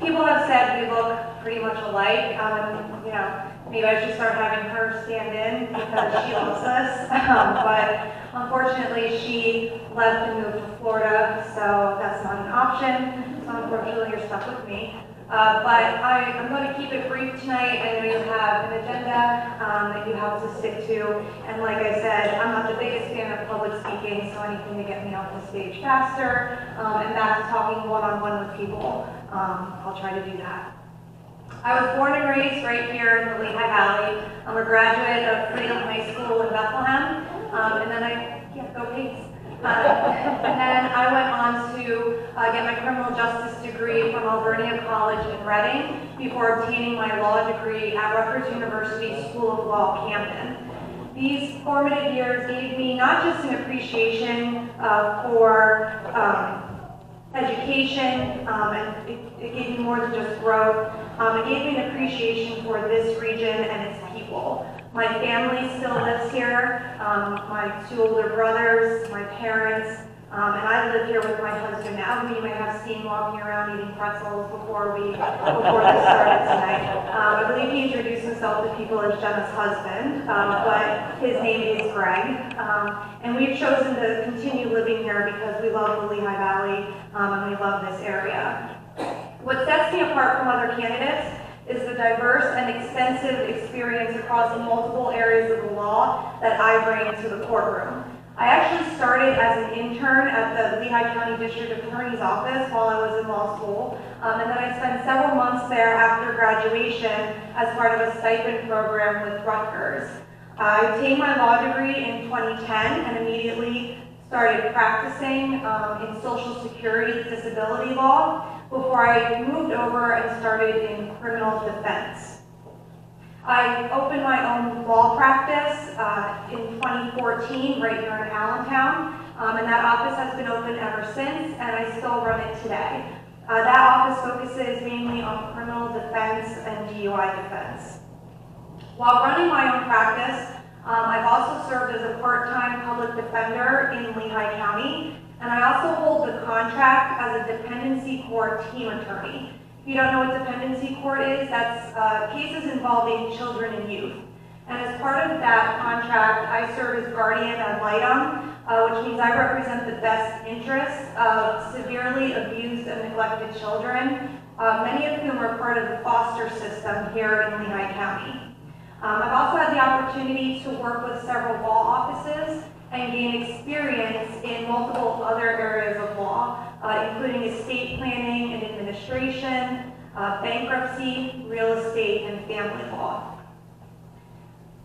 people have said we look pretty much alike. You know, maybe I should start having her stand in because she loves us. But unfortunately, she left and moved to Florida, so that's not an option. So unfortunately, you're stuck with me. But I'm going to keep it brief tonight. I know you have an agenda that you have to stick to. And like I said, I'm not the biggest fan of public speaking, so anything to get me off the stage faster and back to talking one-on-one with people, I'll try to do that. I was born and raised right here in the Lehigh Valley. I'm a graduate of Freedom High School in Bethlehem. And then go Pigs. And then I went on to get my criminal justice degree from Alvernia College in Reading before obtaining my law degree at Rutgers University School of Law, Camden. These formative years gave me not just an appreciation for education, and it gave me more than just growth. It gave me an appreciation for this region and its people. My family still lives here, my two older brothers, my parents, and I live here with my husband now, who you may have seen walking around eating pretzels before this started tonight. I believe he introduced himself to people as Jenna's husband, but his name is Greg. And we've chosen to continue living here because we love the Lehigh Valley and we love this area. What sets me apart from other candidates is the diverse and extensive experience across the multiple areas of the law that I bring to the courtroom. I actually started as an intern at the Lehigh County District Attorney's Office while I was in law school, and then I spent several months there after graduation as part of a stipend program with Rutgers. I obtained my law degree in 2010 and immediately started practicing in Social Security disability law before I moved over and started in criminal defense. I opened my own law practice in 2014 right here in Allentown, and that office has been open ever since, and I still run it today. That office focuses mainly on criminal defense and DUI defense. While running my own practice, I've also served as a part-time public defender in Lehigh County, and I also hold the contract as a dependency court team attorney. If you don't know what dependency court is, that's cases involving children and youth. And as part of that contract, I serve as guardian ad litem, which means I represent the best interests of severely abused and neglected children, many of whom are part of the foster system here in Lehigh County. I've also had the opportunity to work with several law offices and gain experience in multiple other areas of law, including estate planning and administration, bankruptcy, real estate, and family law.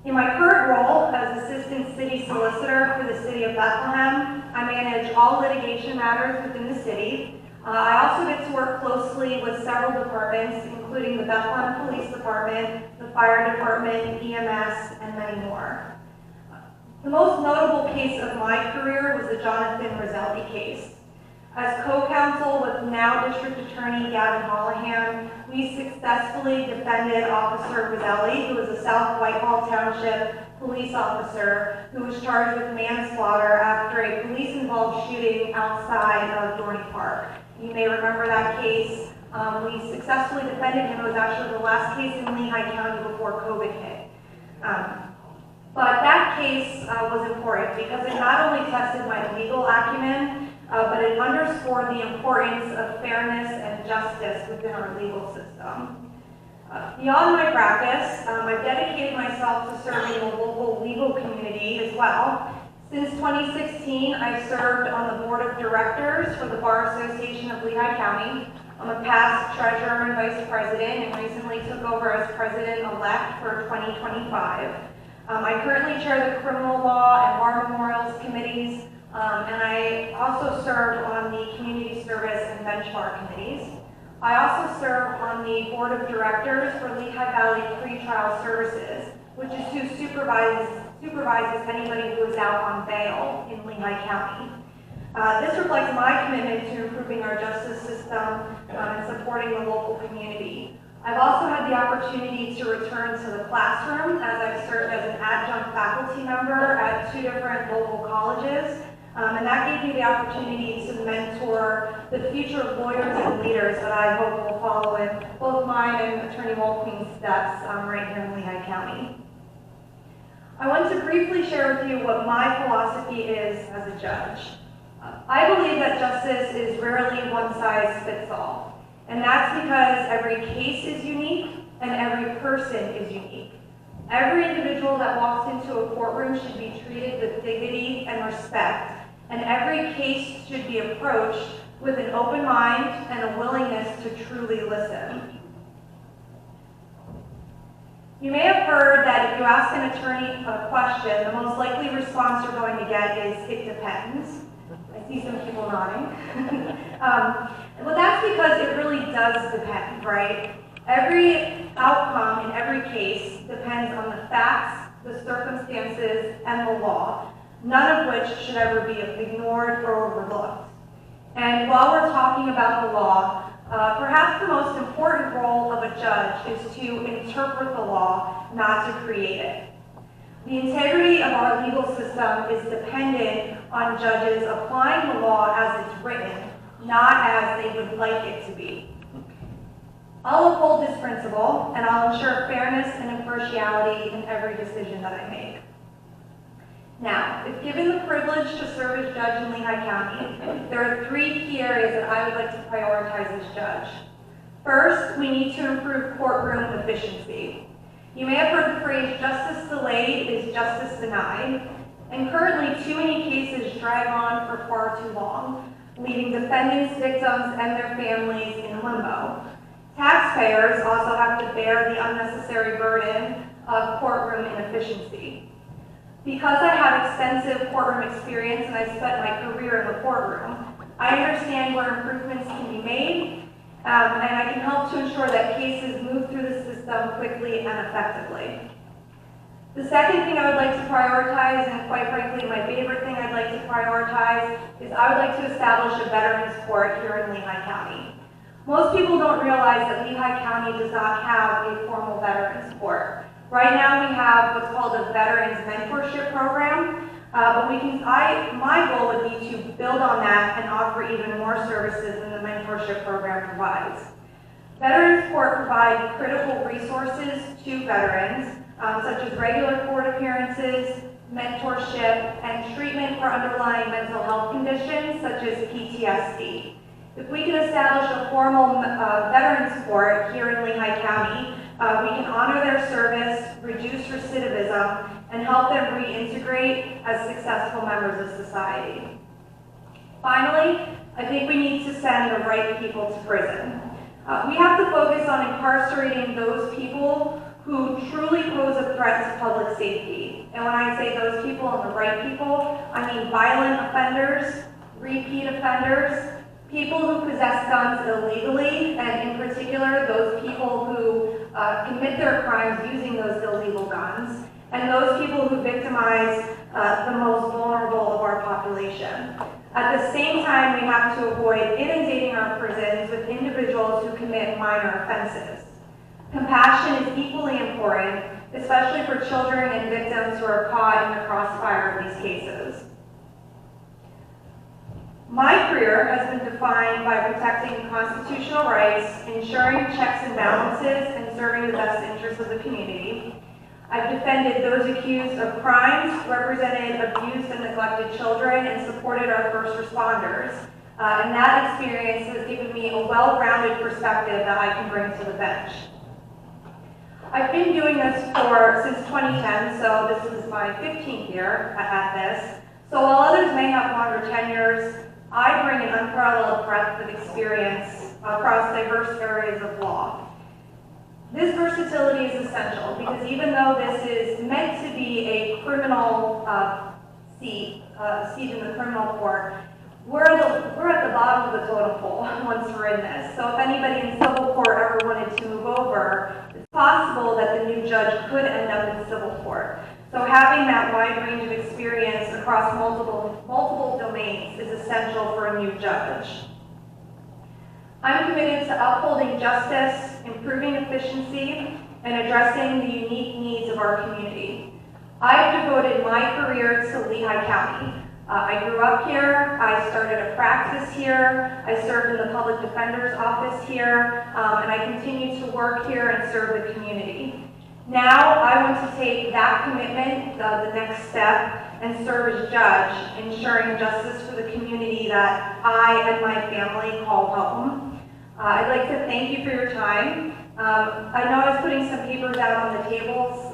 In my current role as Assistant City Solicitor for the City of Bethlehem, I manage all litigation matters within the city. I also get to work closely with several departments, including the Bethlehem Police Department, the Fire Department, EMS, and many more. The most notable case of my career was the Jonathan Rizzelli case. As co-counsel with now District Attorney Gavin Hollahan, we successfully defended Officer Rizzelli, who was a South Whitehall Township police officer who was charged with manslaughter after a police-involved shooting outside of Dorney Park. You may remember that case. We successfully defended him. It was actually the last case in Lehigh County before COVID hit. But that case was important because it not only tested my legal acumen, but it underscored the importance of fairness and justice within our legal system. Beyond my practice, I've dedicated myself to serving the local legal community as well. Since 2016, I've served on the board of directors for the Bar Association of Lehigh County. I'm a past treasurer and vice president and recently took over as president-elect for 2025. I currently chair the criminal law and war memorials committees, And I also serve on the community service and benchmark committees. I also serve on the board of directors for Lehigh Valley Pretrial Services, which is who supervises anybody who is out on bail in Lehigh County. This reflects my commitment to improving our justice system and supporting the local community. I've also had the opportunity to return to the classroom as I've served as an adjunct faculty member at 2 different local colleges. And that gave me the opportunity to mentor the future lawyers and leaders that I hope will follow in both mine and Attorney Mulqueen's steps right here in Lehigh County. I want to briefly share with you what my philosophy is as a judge. I believe that justice is rarely one size fits all. And that's because every case is unique and every person is unique. Every individual that walks into a courtroom should be treated with dignity and respect. And every case should be approached with an open mind and a willingness to truly listen. You may have heard that if you ask an attorney a question, the most likely response you're going to get is, "It depends." I see some people nodding. Well, that's because it really does depend, right? Every outcome in every case depends on the facts, the circumstances, and the law, none of which should ever be ignored or overlooked. And while we're talking about the law, perhaps the most important role of a judge is to interpret the law, not to create it. The integrity of our legal system is dependent on judges applying the law as it's written, not as they would like it to be. I'll uphold this principle, and I'll ensure fairness and impartiality in every decision that I make. Now, if given the privilege to serve as judge in Lehigh County, there are 3 key areas that I would like to prioritize as judge. First, we need to improve courtroom efficiency. You may have heard the phrase, "justice delayed is justice denied," and currently too many cases drag on for far too long, leaving defendants, victims, and their families in limbo. Taxpayers also have to bear the unnecessary burden of courtroom inefficiency. Because I have extensive courtroom experience and I spent my career in the courtroom, I understand where improvements can be made, and I can help to ensure that cases move through the system quickly and effectively. The second thing I would like to prioritize, and quite frankly my favorite thing I'd like to prioritize, is I would like to establish a veterans court here in Lehigh County. Most people don't realize that Lehigh County does not have a formal veterans court. Right now we have what's called a Veterans Mentorship Program, but my goal would be to build on that and offer even more services than the mentorship program provides. Veterans Court provides critical resources to veterans, such as regular court appearances, mentorship, and treatment for underlying mental health conditions such as PTSD. If we can establish a formal veterans court here in Lehigh County, we can honor their service, reduce recidivism, and help them reintegrate as successful members of society. Finally, I think we need to send the right people to prison. We have to focus on incarcerating those people who truly pose a threat to public safety. And when I say those people and the right people, I mean violent offenders, repeat offenders, people who possess guns illegally, and in particular, those people who commit their crimes using those illegal guns, and those people who victimize the most vulnerable of our population. At the same time, we have to avoid inundating our prisons with individuals who commit minor offenses. Compassion is equally important, especially for children and victims who are caught in the crossfire of these cases. My career has been defined by protecting constitutional rights, ensuring checks and balances, and serving the best interests of the community. I've defended those accused of crimes, represented abused and neglected children, and supported our first responders. And that experience has given me a well-rounded perspective that I can bring to the bench. I've been doing this since 2010, so this is my 15th year at this. So while others may have longer tenures, I bring an unparalleled breadth of experience across diverse areas of law. This versatility is essential because even though this is meant to be a criminal seat, a seat in the criminal court, we're at the bottom of the totem pole once we're in this. So if anybody in civil court ever wanted to move over, it's possible that the new judge could end up in civil court. So having that wide range of experience across multiple domains is essential for a new judge. I'm committed to upholding justice, improving efficiency, and addressing the unique needs of our community. I've devoted my career to Lehigh County. I grew up here, I started a practice here, I served in the public defender's office here, and I continue to work here and serve the community. Now I want to take that commitment, the next step, and serve as judge, ensuring justice for the community that I and my family call home. I'd like to thank you for your time. I know I was putting some papers out on the tables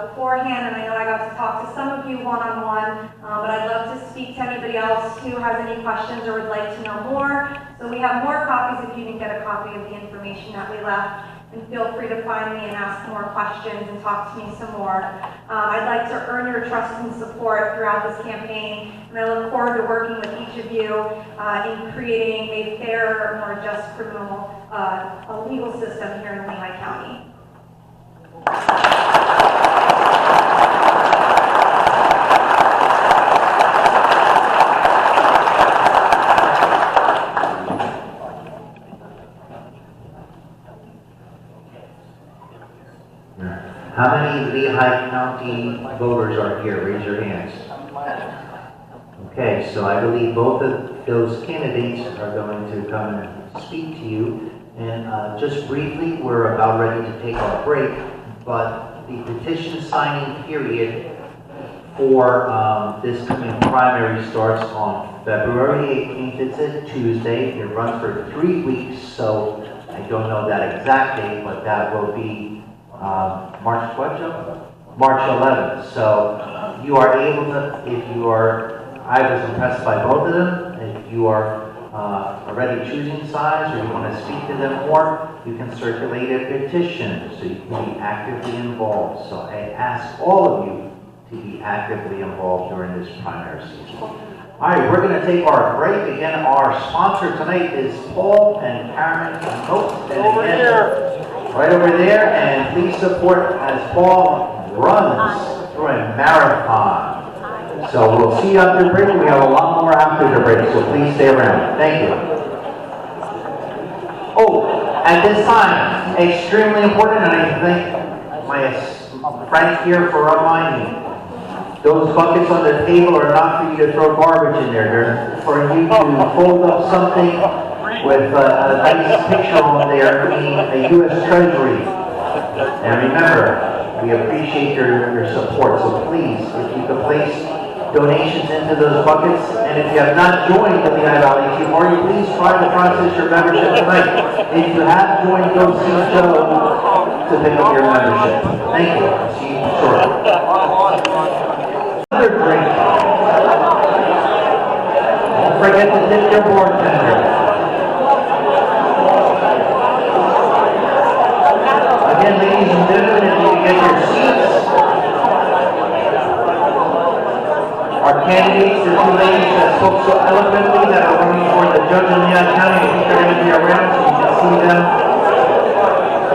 beforehand, and I know I got to talk to some of you one-on-one, but I'd love to speak to anybody else who has any questions or would like to know more. So we have more copies if you didn't get a copy of the information that we left. And feel free to find me and ask more questions and talk to me some more. I'd like to earn your trust and support throughout this campaign, and I look forward to working with each of you in creating a fairer, more just criminal legal system here in Lehigh County. How many Lehigh County voters are here? Raise your hands. Okay, so I believe both of those candidates are going to come and speak to you. And just briefly, we're about ready to take our break, but the petition signing period for this coming primary starts on February 18th. It's a Tuesday. It runs for 3 weeks, so I don't know that exact date, but that will be March what, Joe? March 11th. So you are able to, if you are, I was impressed by both of them. If you are already choosing sides or you want to speak to them more, you can circulate a petition so you can be actively involved. So I ask all of you to be actively involved during this primary season. All right, we're going to take our break. Again, our sponsor tonight is Paul and Karen Moat. Over here. Right over there, and please support as Paul runs through a marathon. So we'll see you after the break. We have a lot more after the break, so please stay around. Thank you. Oh, at this time, extremely important, and I thank my friend here for reminding me. Those buckets on the table are not for you to throw garbage in there. They're for you to fold up something with a nice picture on there, meaning a U.S. Treasury. And remember, we appreciate your support, so please, if you could place donations into those buckets, and if you have not joined the Lehigh Valley Tea Party, please try to process your membership tonight. If you have joined, go see Joe to pick up your membership. Thank you. See you shortly. Another drink. Don't forget to tip your bartender. Again, ladies and gentlemen, if you can get your seats. Our candidates, the two ladies that spoke so eloquently that are running for the judge in Lehigh County, I think they're going to be around so you can see them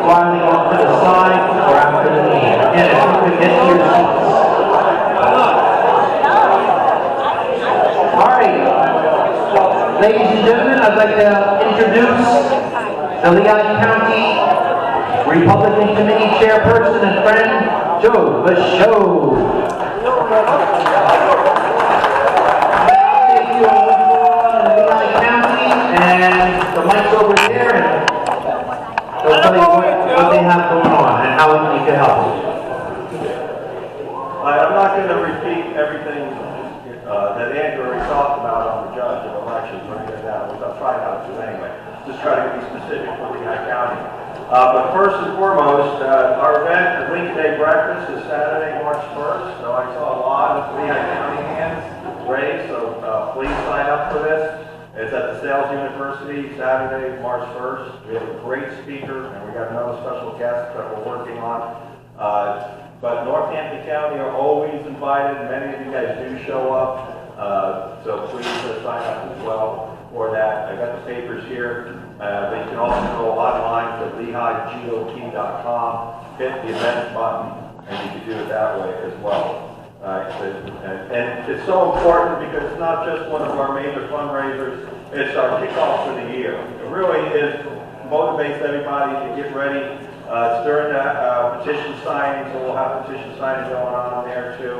filing off to the side or after the meeting. Again, if you could get to your seats. All right. Ladies and gentlemen, I'd like to introduce the Lehigh County Republican Committee Chairperson and friend, Joe Basho. Thank you all in Lehigh County, and the mic's over there, and they'll tell you what they have going on and how we can help. I'm not going to repeat everything that Andrew already talked about on the judge of elections or any of that, which I'll try not to anyway. Just try to be specific for Lehigh County. But first and foremost, our event, the Lincoln Day Breakfast, is Saturday, March 1st. So I saw a lot of Lehigh County hands raised, so please sign up for this. It's at the Sales University, Saturday, March 1st. We have a great speaker, and we got another special guest that we're working on. But Northampton County are always invited. Many of you guys do show up. So please sign up as well for that. I got the papers here. But you can also go online to LehighGOP.com, hit the events button, and you can do it that way as well. And it's so important because it's not just one of our major fundraisers, it's our kickoff for the year. It really motivates everybody to get ready. It's during the petition signing, so we'll have petition signing going on there too.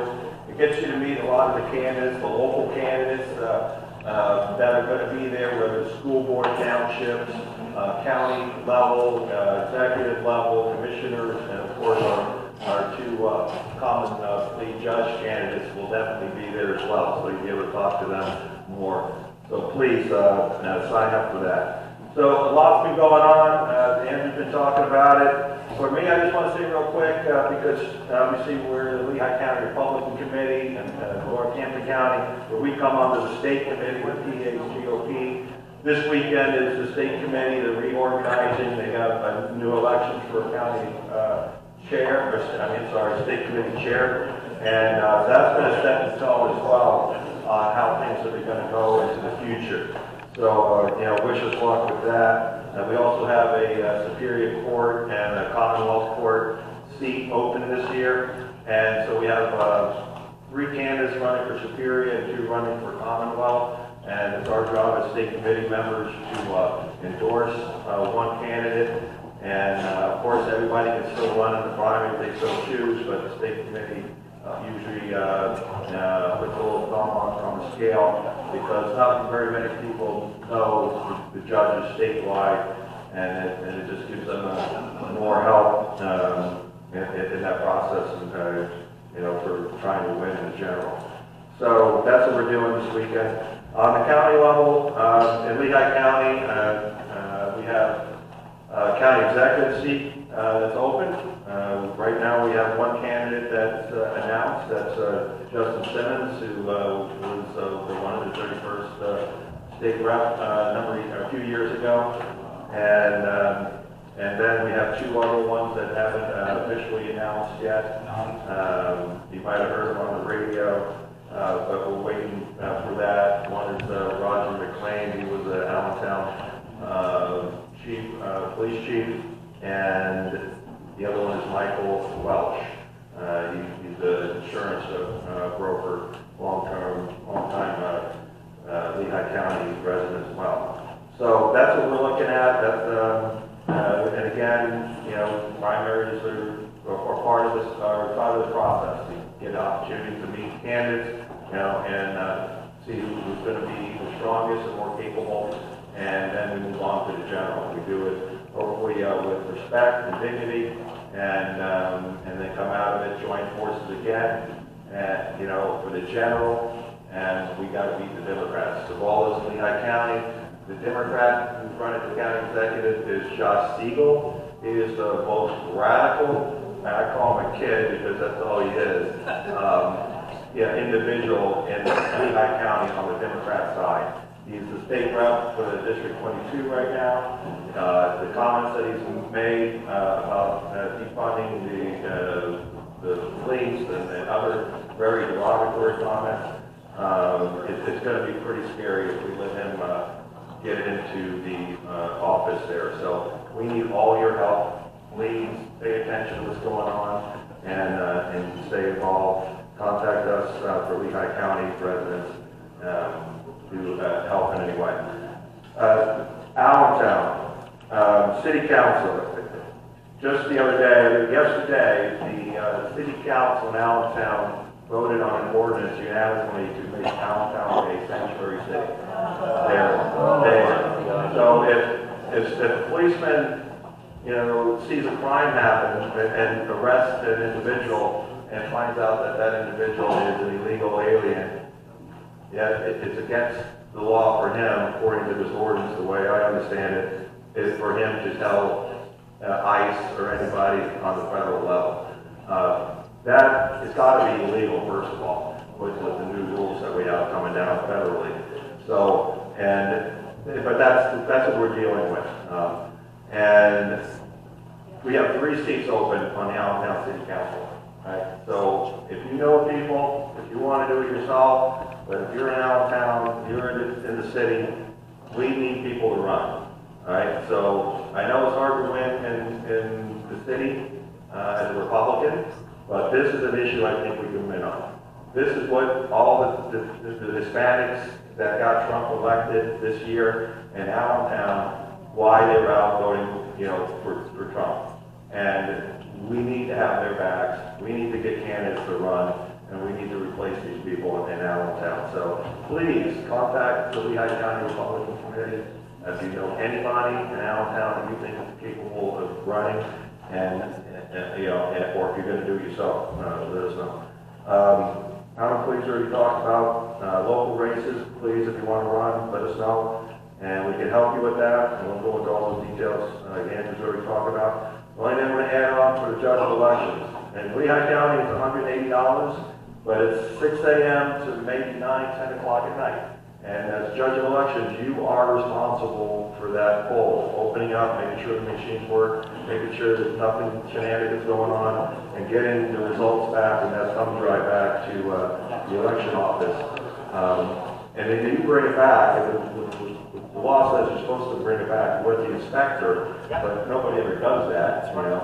It gets you to meet a lot of the candidates, the local candidates that are going to be there, whether it's school board, townships, county level, executive level, commissioners, and of course our two commonly judge candidates will definitely be there as well, so you'll be able to talk to them more. So please sign up for that. So a lot's been going on. Andrew's been talking about it. For me, I just want to say real quick, because obviously we're the Lehigh County Republican Committee and Northampton County, where we come under the state committee with PAGOP. This weekend is the state committee, they're reorganizing. They have new elections for county state committee chair. And that's going to set the tone as well on how things are going to go into the future. So, wish us luck with that. We also have a Superior Court and a Commonwealth Court seat open this year. And so we have 3 candidates running for Superior and 2 running for Commonwealth. And it's our job as state committee members to endorse one candidate. And of course, everybody can still run in the primary if they so choose, but the state committee usually puts a little thumb on the scale because not very many people know the judges statewide, and it just gives them more help in that process, and, for trying to win in general. So that's what we're doing this weekend. On the county level, in Lehigh County, we have county executive seat that's open. Right now we have one candidate that's announced, that's Justin Simmons, who was the 131st state rep a few years ago. And then we have 2 other ones that haven't officially announced yet. You might have heard them on the radio, but we're waiting for that. One is Roger McLean. He was the Allentown police chief, and the other one is Michael Welch. He's the insurance broker, long-time Lehigh County resident as well. So that's what we're looking at. That's and again, primaries are part of this process. You get an opportunity to meet candidates, and see who's going to be the strongest and more capable, and then we move on to the general. We do it hopefully with respect and dignity, and then come out of it, join forces again, and for the general, and we got to beat the Democrats. Of all those in Lehigh County, the Democrat who's running the county executive is Josh Siegel. He is the most radical, and I call him a kid because that's all he is, individual in Lehigh County on the Democrat side. He's the state rep for the District 22 right now. The comments that he's made about defunding the police and other very derogatory comments, it's going to be pretty scary if we let him get into the office there. So we need all your help. Please pay attention to what's going on and stay involved. Contact us for Lehigh County residents to help in any way. Allentown, City Council. Just the other day, yesterday, the City Council in Allentown voted on an ordinance unanimously to make Allentown a sanctuary city. So if a policeman, sees a crime happen and arrests an individual and finds out that that individual is an illegal alien, it's against the law for him, according to this ordinance, the way I understand it, is for him to tell ICE or anybody on the federal level. That has got to be illegal, first of all, with the new rules that we have coming down federally. So, but that's what we're dealing with. And we have 3 seats open on the Allentown City Council. Right? So if you know people, if you want to do it yourself, but if you're in Allentown, you're in the city, we need people to run. All right, so I know it's hard to win in the city as a Republican, but this is an issue I think we can win on. This is what all the Hispanics that got Trump elected this year in Allentown, why they were out voting, you know, for Trump. And we need to have their backs. We need to get candidates to run, and we need to replace these people in Allentown. So please contact the Lehigh County Republican Committee. If you know anybody in Allentown that you think is capable of running, and you know, or if you're going to do it yourself, let us know. Town police already talked about local races. Please, if you want to run, let us know, and we can help you with that. And we'll go into all those details. Andrew's already talked about. The only thing I'm going to add on for the judge of elections. In Lehigh County, it's $180, but it's 6 a.m. to maybe 9, 10 o'clock at night. And as judge of elections, you are responsible for that poll, opening up, making sure the machines work, making sure there's nothing shenanigans going on, and getting the results back, and that thumb drive back to the election office. And then you bring it back, and the law says you're supposed to bring it back with the inspector, but nobody ever does that, you know,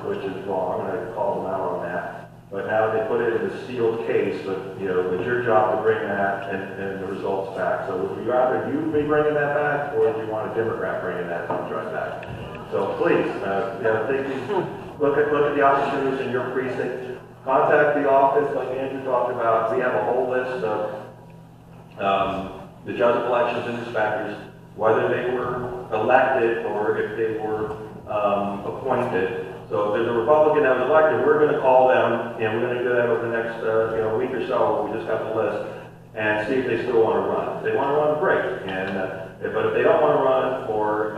which is wrong, and I call them out on that. But now they put it in a sealed case, but you know, it's your job to bring that and the results back. So would you rather you be bringing that back, or do you want a Democrat bringing that thumb drive back? So please, look at the opportunities in your precinct. Contact the office, like Andrew talked about. We have a whole list of the judge of elections and inspectors, whether they were elected or if they were appointed. So if there's a Republican that was elected, we're going to call them, and we're going to do that over the next week or so. We just got the list, and see if they still want to run. If they want to run, great. And but if they don't want to run, or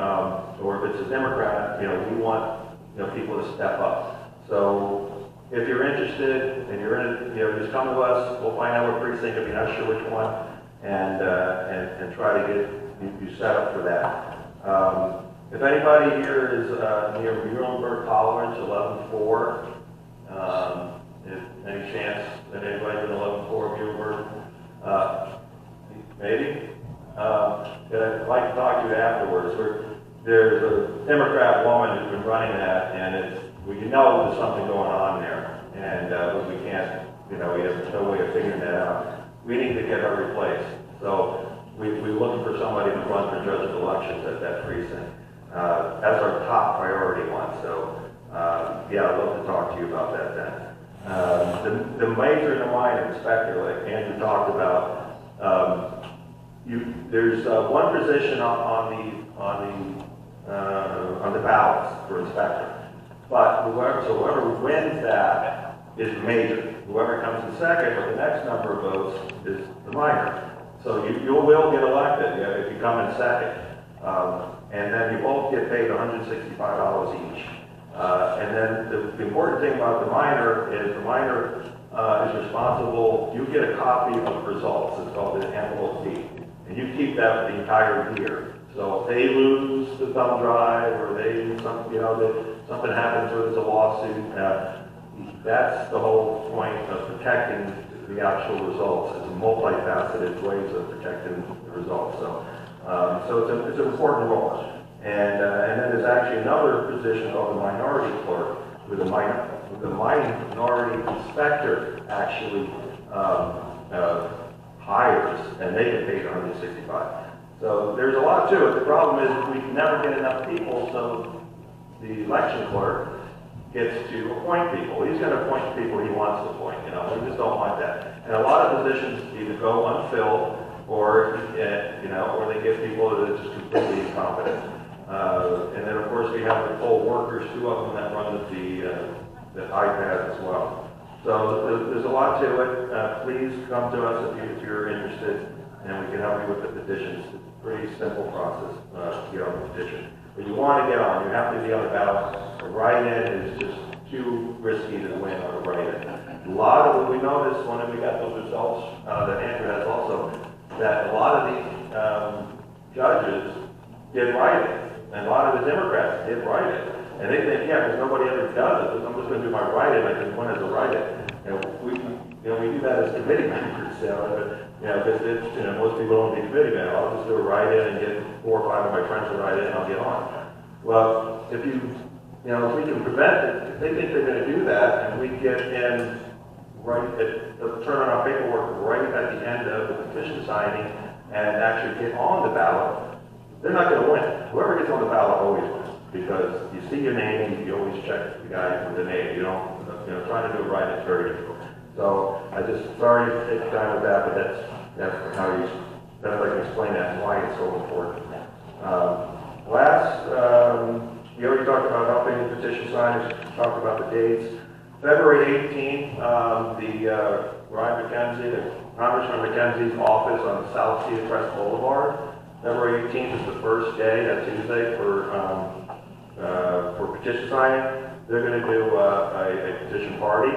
if it's a Democrat, you know, we want people to step up. So if you're interested and you're in, just come to us. We'll find out what precinct if you're not sure which one, and try to get you set up for that. If anybody here is near Muhlenberg College, 11-4, if any chance that anybody's in 11-4 Muhlenberg, maybe, I'd like to talk to you afterwards. There's a Democrat woman who's been running that, and we know there's something going on there, and but we can't, we have no way of figuring that out. We need to get her replaced. So we're looking for somebody to run for judge of elections at that precinct. That's our top priority one. So, yeah, I'd love to talk to you about that then. The major and the minor inspector, like Andrew talked about, there's one position on the ballots for inspector. But whoever wins that is major. Whoever comes in second or the next number of votes is the minor. So you will get elected if you come in second. And then you both get paid $165 each. And then the important thing about the minor is responsible. You get a copy of the results. It's called the envelope D. And you keep that the entire year. So if they lose the thumb drive, or something happens or there's a lawsuit, that's the whole point of protecting the actual results. It's a multifaceted ways of protecting the results. So it's an important role. And then there's actually another position called the minority clerk, where the minority inspector actually hires, and they get paid $165. So there's a lot to it. The problem is we can never get enough people, so the election clerk gets to appoint people. He's going to appoint the people he wants to appoint. We just don't want that. And a lot of positions either go unfilled, or or they get people that are just completely incompetent. And then of course we have the poll workers, 2 of them that run the iPad as well. So there's a lot to it. Please come to us if you're interested, and we can help you with the petitions. It's a pretty simple process to get on the petition. But you want to get on, you have to be on the ballot. A write-in is just too risky to win on a write-in. A lot of what we noticed when we got those results that Andrew has also, that a lot of these judges did write-ins, and a lot of the Democrats did write-ins. And they think, yeah, because nobody ever does it, I'm just going to do my write-in, I can win as a write-in. we do that as committee members, because it's, most people don't do committee members. I'll just do a write-in and get 4 or 5 of my friends to write in and I'll get on. Well, if we can prevent it, if they think they're going to do that, and we get in turn on our paperwork right at the end of the petition signing and actually get on the ballot, they're not going to win. Whoever gets on the ballot always wins, because you see your name, you always check the guy with the name. You don't, trying to do it right is very difficult. So I just, sorry to take time with that, but that's how that's I can explain that and why it's so important. We already talked about helping the petition signers, talked about the dates. February 18th, Ryan McKenzie, Congressman McKenzie's office on the South Sea of Crest Boulevard. February 18th is the first day, that Tuesday, for petition signing. They're going to do a petition party.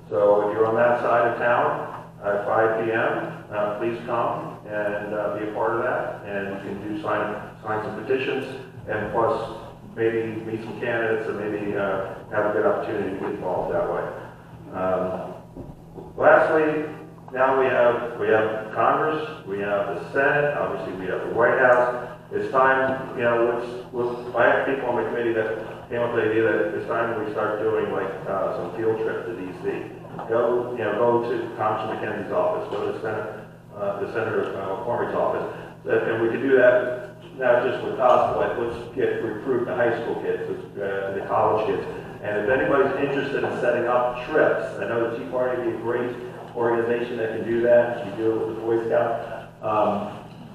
So if you're on that side of town at 5 p.m., please come and be a part of that. And you can sign some petitions, and plus maybe meet some candidates, or maybe have a good opportunity to get involved that way. Lastly, now we have Congress, we have the Senate, obviously we have the White House. It's time, I have people on my committee that came up with the idea that it's time we start doing some field trips to DC. Go to Congressman McKenzie's office, go to the Senator McCormick's office, and we can do that not just with us, but let's recruit the high school kids, the college kids. And if anybody's interested in setting up trips, I know the Tea Party would be a great organization that can do that. You do it with the Boy Scouts.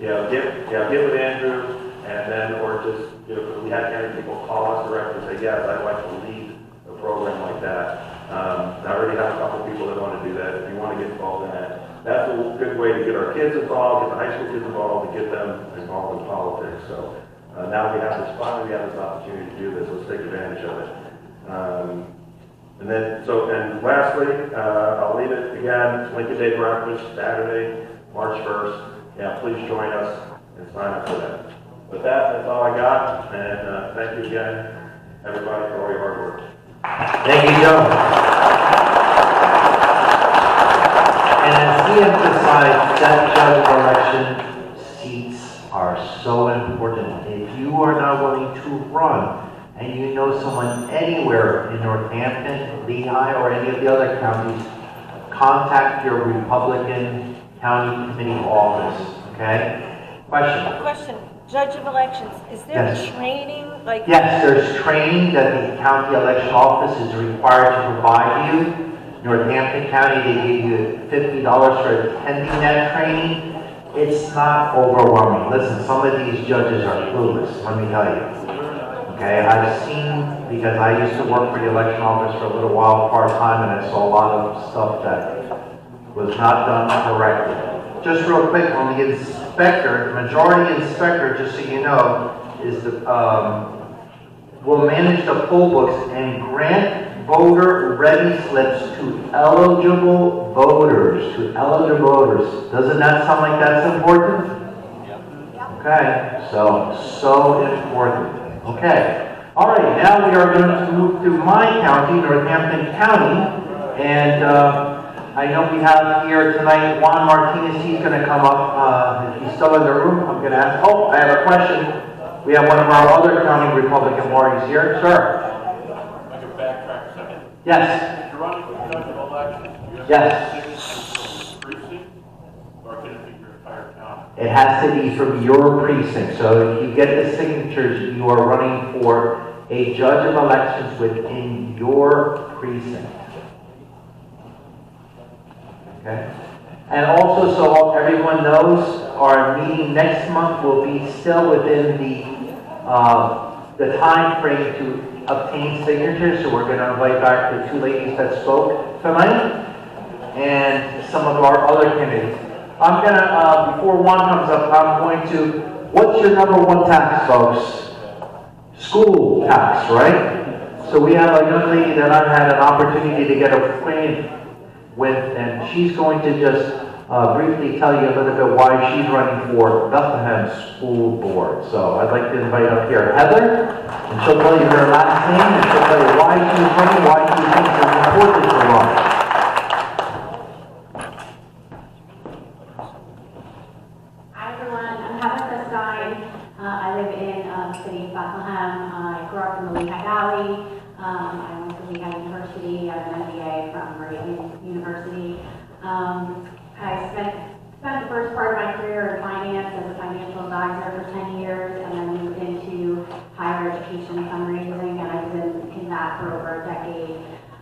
Get with Andrew, and then, or just, if we have any people call us directly and say, yes, I'd like to lead a program like that. I already have a couple people that want to do that. If you want to get involved in that, that's a good way to get our kids involved, get the high school kids involved, and get them involved in politics. So now we have this opportunity to do this. Let's take advantage of it. And lastly, I'll leave it again. Lincoln Day breakfast, Saturday, March 1st. Yeah, please join us and sign up for that. With that, that's all I got. And thank you again, everybody, for all your hard work. Thank you, Joe. And as he emphasized, that judge election seats are so important. If you are not willing to run, and you know someone anywhere in Northampton, Lehigh, or any of the other counties, contact your Republican County Committee office, okay? Question. Judge of elections, is there training? Yes, there's training that the county election office is required to provide you. Northampton County, they give you $50 for attending that training. It's not overwhelming. Listen, some of these judges are clueless, let me tell you. Okay, I've seen, because I used to work for the election office for a little while part-time, and I saw a lot of stuff that was not done correctly. Just real quick, on the inspector, the majority inspector, just so you know, is will manage the poll books and grant voter ready slips to eligible voters. Doesn't that sound like that's important? Okay, so important. Okay. All right, now we are going to move to my county, Northampton County, and I know we have here tonight Juan Martinez. He's going to come up. If he's still in the room, I'm going to ask. Oh, I have a question. We have one of our other county Republican parties here. Sir. I can backtrack a second. Yes. If you're running for judge of elections, Yes. precinct, or can it be your entire county? It has to be from your precinct. So if you get the signatures, you are running for a judge of elections within your precinct. Okay. And also, so everyone knows, our meeting next month will be still within the time frame to obtain signatures. So we're going to invite back the two ladies that spoke tonight and some of our other candidates. I'm going to, before one comes up, I'm going to, what's your number one tax, folks? School tax, right? So we have a young lady that I've had an opportunity to get acquainted with, and she's going to just briefly tell you a little bit why she's running for Bethlehem School Board. So I'd like to invite up here Heather, and she'll tell you her last name, and she'll tell you why she's running, why she thinks it's important to run. University. I spent the first part of my career in finance as a financial advisor for 10 years, and then moved into higher education fundraising, and I've been in that for over a decade.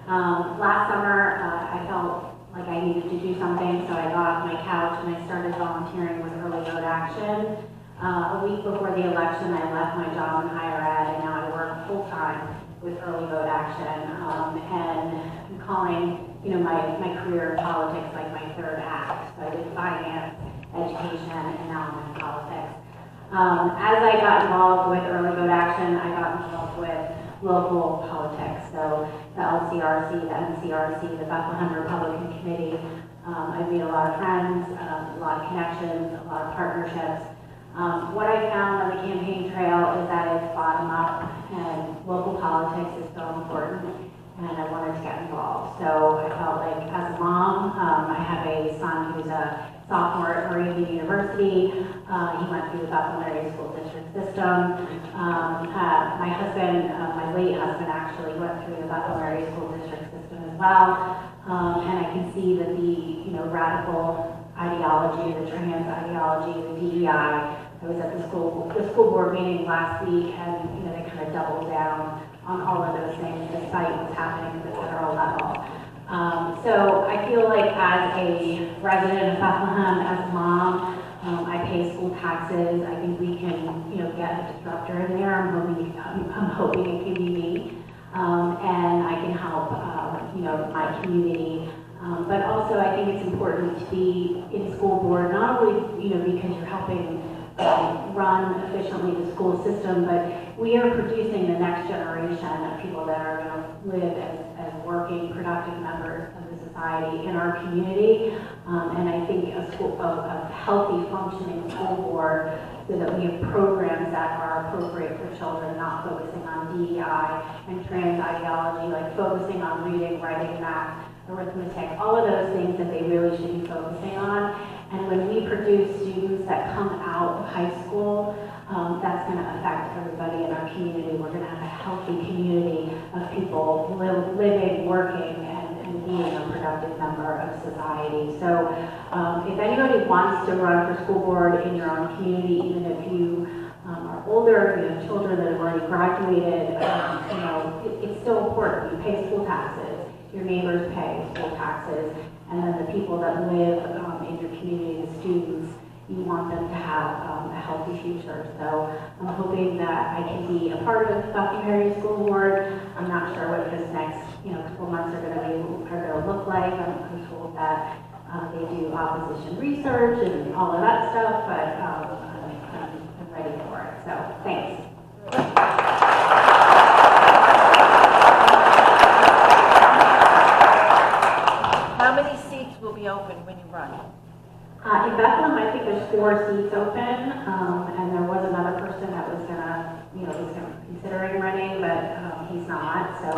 Last summer, I felt like I needed to do something, so I got off my couch and I started volunteering with Early Vote Action. A week before the election, I left my job in higher ed, and now I work full-time with Early Vote Action, and I'm calling, my career in politics like my third act. So I did finance, education, and now I'm in politics. As I got involved with Early Vote Action, I got involved with local politics, so the LCRC, the NCRC, the Bethlehem Republican Committee. I've made a lot of friends, a lot of connections, a lot of partnerships. What I found on the campaign trail is that it's bottom up, and local politics is so important, and I wanted to get involved. So I felt like, as a mom, I have a son who's a sophomore at Moravian University. He went through the Bethlehem Area School District system. My husband, my late husband, actually went through the Bethlehem Area School District system as well. And I can see that the radical ideology, the trans ideology, the DEI. I was at the school board meeting last week, and they kind of doubled down on all of those things despite what's happening at the federal level. So I feel like, as a resident of Bethlehem, as a mom, I pay school taxes. I think we can, get a disruptor in there. I'm hoping it can be me, and I can help, my community. But also, I think it's important to be in school board, not only, because you're helping run efficiently the school system, but we are producing the next generation of people that are going to live as working, productive members of the society in our community. And I think a healthy, functioning school board, so that we have programs that are appropriate for children, not focusing on DEI and trans ideology, like focusing on reading, writing, math, arithmetic, all of those things that they really should be focusing on. And when we produce students that come out of high school, that's going to affect everybody in our community. We're going to have a healthy community of people living, working, and being a productive member of society. So if anybody wants to run for school board in your own community, even if you are older, if you have children that have already graduated, it's still important. You pay school taxes. Your neighbors pay school taxes, and then the people that live in your community, the students, you want them to have a healthy future. So I'm hoping that I can be a part of the Bethlehem Area School Board. I'm not sure what this next couple months are going to look like. I'm told that they do opposition research and all of that stuff, but I'm ready for it. So thanks. How many seats will be open when you run? In Bethlehem, I think there's 4 seats open, and there was another person that was considering running, but he's not. So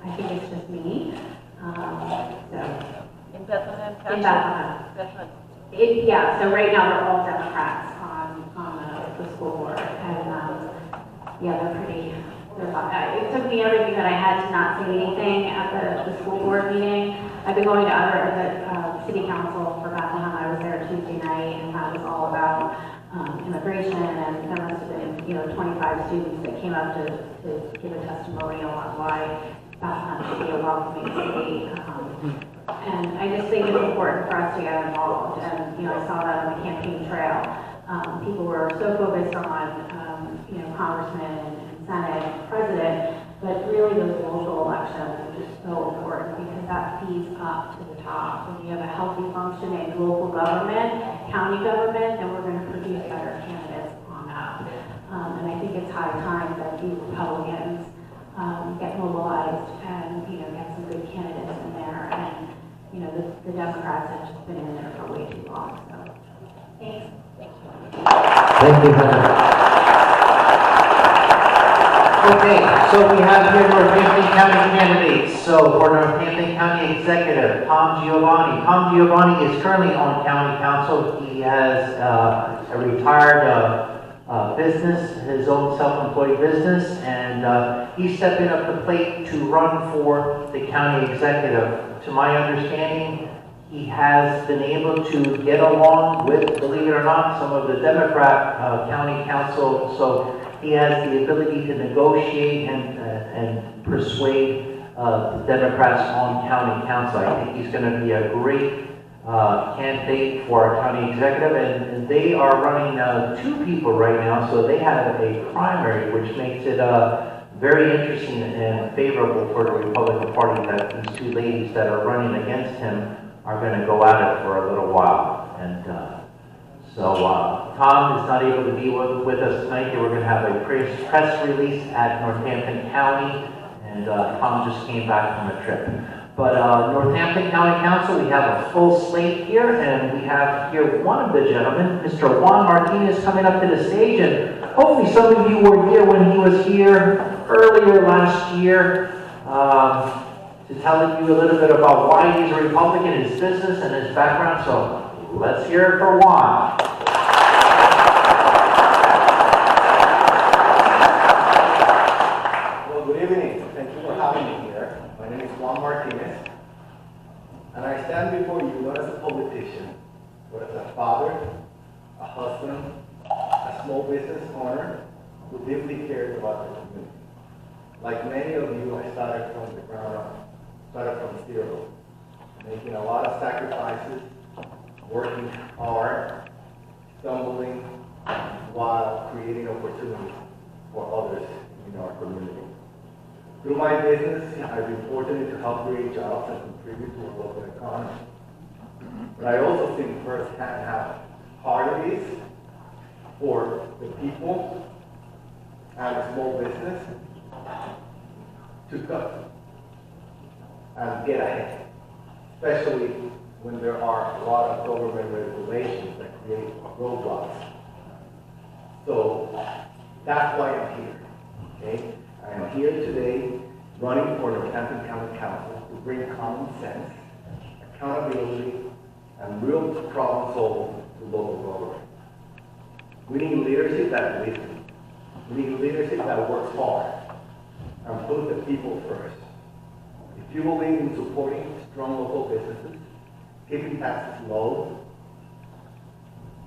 I think it's just me. In Bethlehem? In Bethlehem. Bethlehem. Yeah. So right now we're all Democrats on the school board, and they're pretty. It took me everything that I had to not say anything at the school board meeting. I've been going to the city council for Bethlehem. I was there Tuesday night, and that was all about immigration, and there must have been 25 students that came up to give a testimonial on why Bethlehem should be a welcoming city. And I just think it's important for us to get involved, and I saw that on the campaign trail. People were so focused on congressmen and Senate, president, but really those local elections are just so important, because that feeds up to the top. When we have a healthy, functioning local government, county government, then we're going to produce better candidates on up. And I think it's high time that you Republicans get mobilized and get some good candidates in there. And the Democrats have just been in there for way too long. So thanks. Thank you, Heather. Okay, so we have here Northampton County candidates. So for Northampton County Executive, Tom Giovanni. Tom Giovanni is currently on County Council. He has a retired business, his own self-employed business, and he's stepping up the plate to run for the county executive. To my understanding, he has been able to get along with, believe it or not, some of the Democrat county council, so he has the ability to negotiate and persuade the Democrats on county council. I think he's going to be a great candidate for our county executive, and they are running 2 people right now, so they have a primary, which makes it very interesting and favorable for the Republican Party that these 2 ladies that are running against him are going to go at it for a little while. And so Tom is not able to be with us tonight. We're going to have a press release at Northampton County, and Tom just came back from a trip. But Northampton County Council, we have a full slate here, and we have here one of the gentlemen, Mr. Juan Martinez, coming up to the stage. And hopefully some of you were here when he was here earlier last year to tell you a little bit about why he's a Republican, his business, and his background. So let's hear it for Juan. Well, good evening. Thank you for having me here. My name is Juan Martinez, and I stand before you not as a politician, but as a father, a husband, a small business owner who deeply cares about the community. Like many of you, I started from the ground up, started from zero, making a lot of sacrifices, working hard, stumbling, while creating opportunities for others in our community. Through my business, I've been fortunate to help create jobs and contribute to the local economy. But I also think firsthand how hard it is for the people and the small business to cut and get ahead, especially when there are a lot of government regulations that create roadblocks. So that's why I'm here, okay? I am here today running for Northampton County Council to bring common sense, accountability, and real problem solving to local government. We need leadership that listens. We need leadership that works hard and put the people first. If you believe in supporting strong local businesses, keeping taxes low,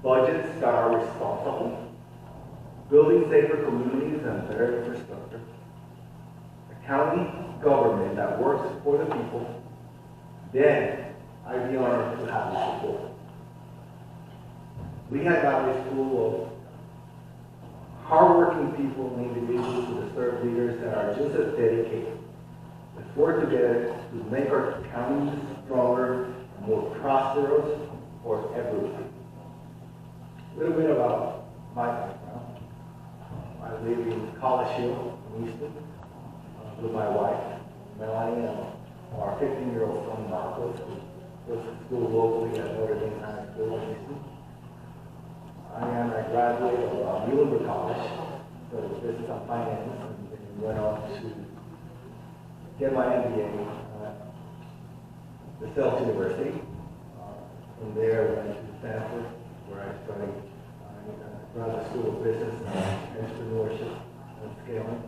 budgets that are responsible, building safer communities and better infrastructure, a county government that works for the people, then I'd be honored to have your support. We have a school of hardworking people and individuals who deserve leaders that are just as dedicated. Let's work together to make our counties stronger and more prosperous for everyone. A little bit about my background. I live in College Hill, in Easton, with my wife, Melanie, and our 15-year-old son, Marcos, who goes to school locally at Notre Dame High School in Easton. I am a graduate of Muhlenberg College, so business and finance, and then went on to get my MBA at the Self University. From there, I went to Stanford, where I studied graduate school of business and entrepreneurship and scaling.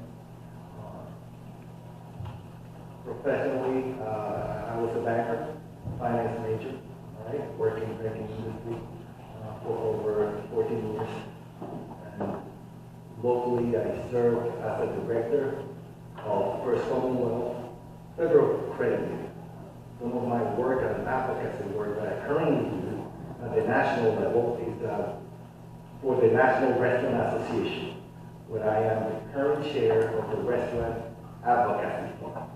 Professionally, I was a banker, finance major, right, working in the banking industry for over 14 years. And locally, I served as a director of First Commonwealth Federal Credit Union. Some of my work and advocacy work that I currently do at the national level is for the National Restaurant Association, where I am the current chair of the Restaurant Advocacy Fund.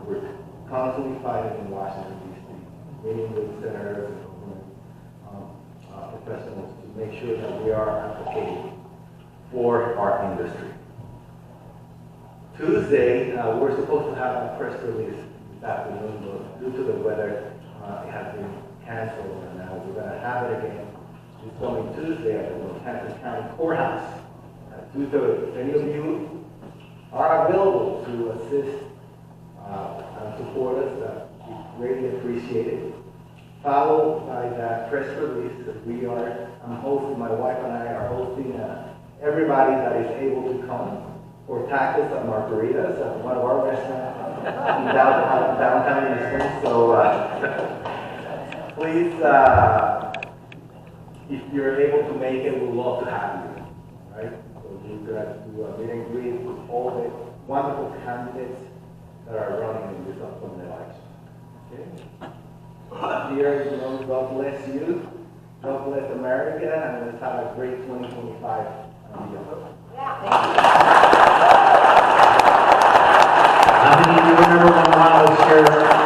We're constantly fighting in Washington, D.C., meeting with senators and government professionals to make sure that we are advocating for our industry. Tuesday, we're supposed to have a press release this afternoon, but due to the weather, it has been canceled, and now we're going to have it again this coming Tuesday at the Northampton County Courthouse at 2:30. If any of you are available to assist and support us, that we greatly appreciate it. Followed by that press release that I'm hosting, my wife and I are hosting a everybody that is able to come for tacos and margaritas at one of our restaurants in downtown Houston. So please, if you're able to make it, we'd love to have you. Right? So you could do a meet and greet with all the wonderful candidates that are running in this upcoming election. Okay? Dear, God bless you. God bless America, and let's have a great 2025. How many of you remember when I was here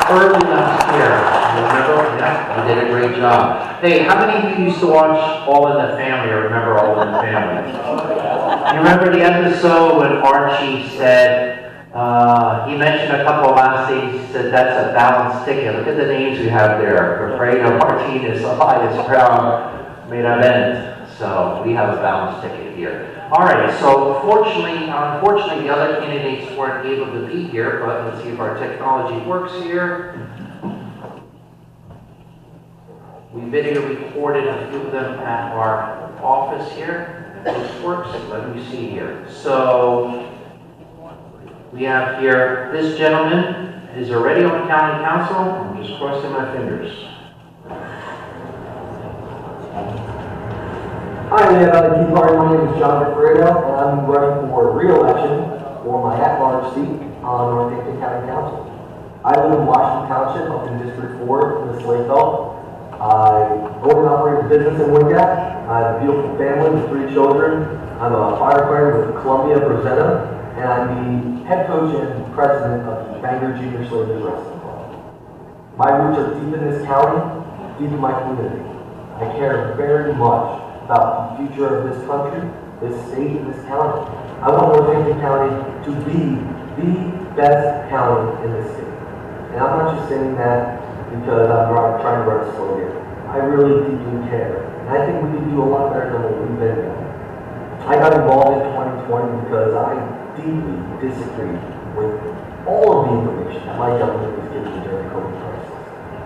early last year? You remember? Yeah, you did a great job. Hey, how many of you used to watch All in the Family or remember All in the Family? You remember the episode when Archie said, he mentioned a couple of last names, he said, that's a balanced ticket. Look at the names we have there. Fredo Martinez, Elias Brown, Miravent. So we have a balanced ticket here. All right, so unfortunately, the other candidates weren't able to be here, but let's see if our technology works here. We video recorded a few of them at our office here. If this works, let me see here. So we have here, this gentleman is already on county council. I'm just crossing my fingers. Hi, Tea Party. My name is John Fredo, and I'm running for re-election for my at-large seat on Northampton County Council. I live in Washington Township, up in District 4 in the Slate-Belt. I own and operate a business in Wingat. I have a beautiful family with 3 children. I'm a firefighter with Columbia Brazetta, and I'm the head coach and president of the Bangor Junior Slavers Wrestling Club. My roots are deep in this county, deep in my community. I care very much about the future of this country, this state, and this county. I want Northampton County to be the best county in this state. And I'm not just saying that because I'm trying to run a slogan. I really deeply care. And I think we can do a lot better than what we've been doing. I got involved in 2020 because I deeply disagreed with all of the information that my government was giving during the COVID crisis.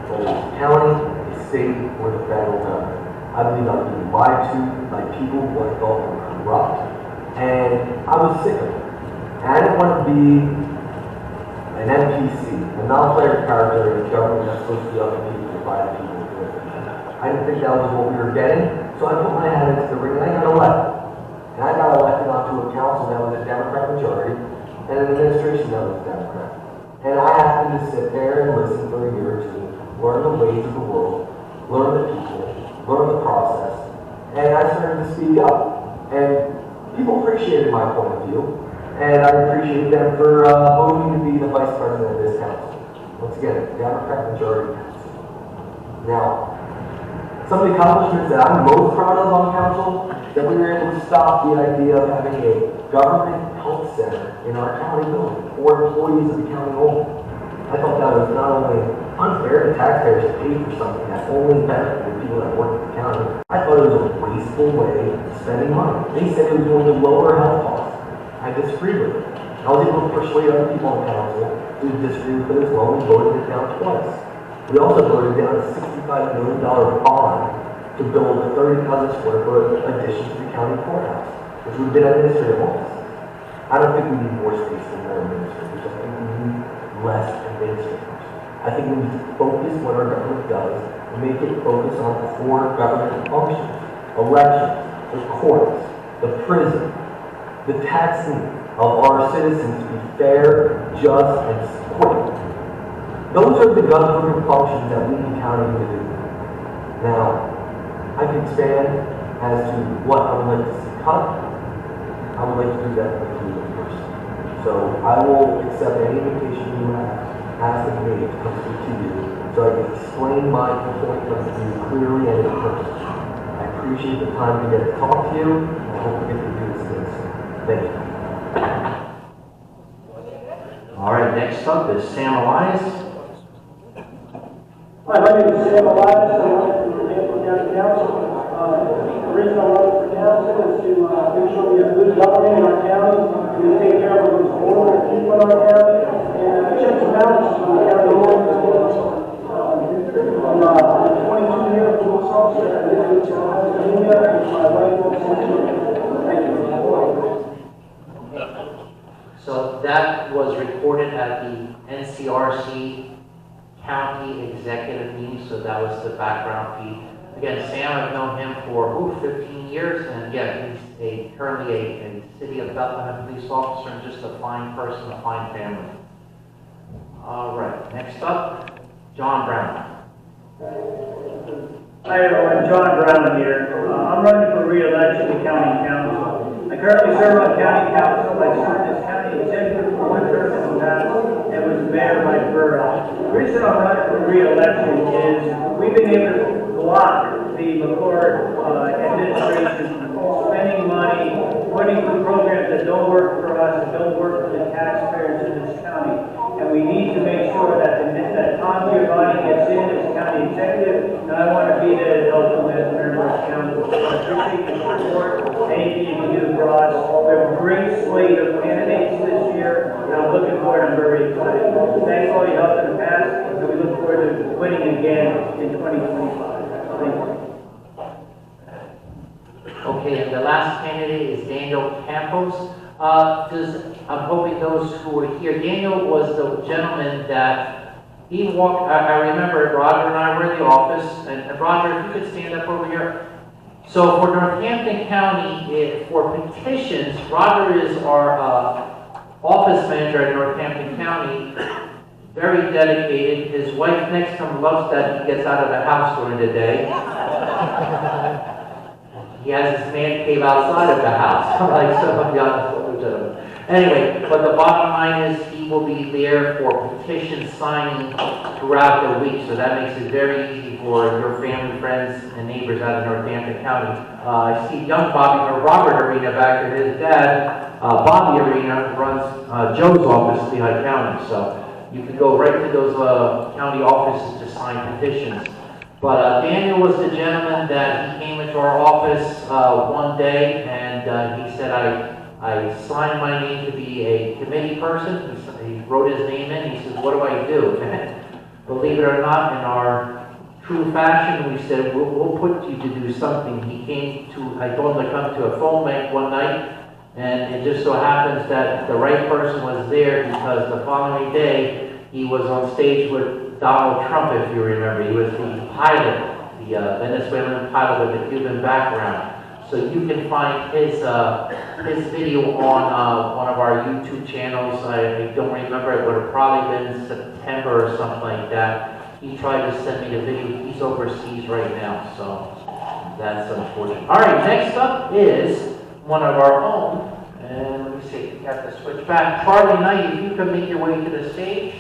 Whether it's the county, the state, or the federal government. I believe I was being lied to by people who I thought were corrupt, and I was sick of it. And I didn't want to be an NPC, a non-player character in a government that's supposed to be other people to buy the people with it. I didn't think that was what we were getting, so I put my hat into the ring and I got elected. And I got elected onto a council that was a Democrat majority and an administration that was Democrat. And I happened to sit there and listen for a year or two, learn the ways of the world, learn the people, learn the process, and I started to speak up. And people appreciated my point of view, and I appreciate them for voting to be the vice president of this council. Once again, Democrat majority council. Now, some of the accomplishments that I'm most proud of on council, that we were able to stop the idea of having a government health center in our county building, for employees of the county only. I thought that was not only unfair to taxpayers to pay for something that only benefited people that work at the county, I thought it was a wasteful way of spending money. They said it was going to lower health costs. I disagreed with it. I was able to persuade other people on council to disagree with it as well, and voted it down twice. We also voted down a $65 million bond to build a 30,000 square foot addition to the county courthouse, which would have been administrative office. I don't think we need more space and more administrators. I think we need less administrators. I think we need to focus what our government does and make it focus on core government functions, elections, the courts, the prison, the taxing of our citizens to be fair, just, and quick. Those are the government functions that we in county to do. Now, I can expand as to what I would like to see cut. I would like to do that with you in person. So I will accept any invitation you ask of me to come speak to you so I can explain my point of view clearly and in person. I appreciate the time to get to talk to you, and I hope we get to do this again soon. Thank you. All right, next up is Sam Elias. Hi, my name is Sam Elias. I'm running for Northampton County Council. The reason I'm running for council is to make sure we have good government in our county. We take care of the most vulnerable people in our county. And checks and balances in the county ordinance. I'm a 22-year police officer. I live in Pennsylvania. My wife is in Thank you. So that was recorded at the NCRC County Executive meeting, so that was the background feed. Again, Sam, I've known him for 15 years, and yeah, he's currently a City of Bethlehem police officer, and just a fine person, a fine family. All right, next up, John Brown. Hi everyone, John Brown here. I'm running for re-election to County Council. I currently serve on County Council. I served as County Executive for one term in the past and was Mayor of my borough. The reason I'm running for re-election is we've been able to block the McCord administration from spending money, putting through programs that don't work for us, that don't work for the taxpayers in this county. And we need to make sure that Tom Giovanni gets in as county executive, and I want to be there to help him as member of council. So I appreciate your support, anything you can do for us. We have a great slate of candidates this year, and I'm looking forward, I'm very excited. Thanks for all your help in the past, and we look forward to winning again in 2025. Thank you. Okay, and the last candidate is Daniel Campos. I'm hoping those who were here, Daniel was the gentleman that he walked, I remember Roger and I were in the office, and Roger, if you could stand up over here. So for Northampton County, for petitions, Roger is our office manager at Northampton County, very dedicated. His wife next to him loves that he gets out of the house during the day. He has his man cave outside of the house, like some of the other gentlemen. Anyway, but the bottom line is he will be there for petition signing throughout the week, so that makes it very easy for your family, friends, and neighbors out of Northampton County. I see young Robert Arena back there. His dad, Bobby Arena, runs Joe's office in Lehigh County, so you can go right to those county offices to sign petitions. But Daniel was the gentleman that he came into our office one day, and he said, I signed my name to be a committee person. He wrote his name in. He says, what do I do? Believe it or not, in our true fashion, we said, we'll put you to do something. He came to, I told him to come to a phone bank one night, and it just so happens that the right person was there because the following day, he was on stage with Donald Trump, if you remember. He was the pilot, the Venezuelan pilot with a Cuban background. So you can find his video on one of our YouTube channels. I don't remember, it would have probably been September or something like that. He tried to send me the video. He's overseas right now, so that's unfortunate. All right, next up is one of our own. And let me see, we have to switch back. Charlie Knight, if you can make your way to the stage.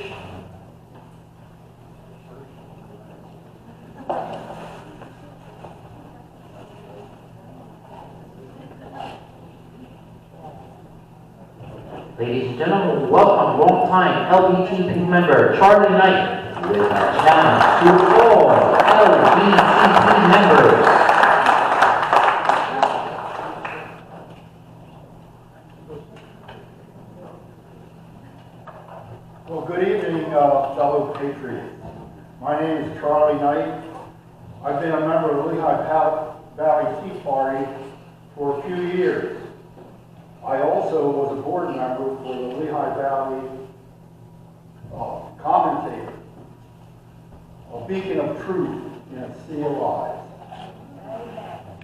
Ladies and gentlemen, welcome, long-time Lvtp member, Charlie Knight, with a challenge to all Lvtp members. Well, good evening, fellow patriots. My name is Charlie Knight. I've been a member of the Lehigh Valley Tea Party for a few years. I also was a board member for the Lehigh Valley Commentator, a beacon of truth in a sea of lies.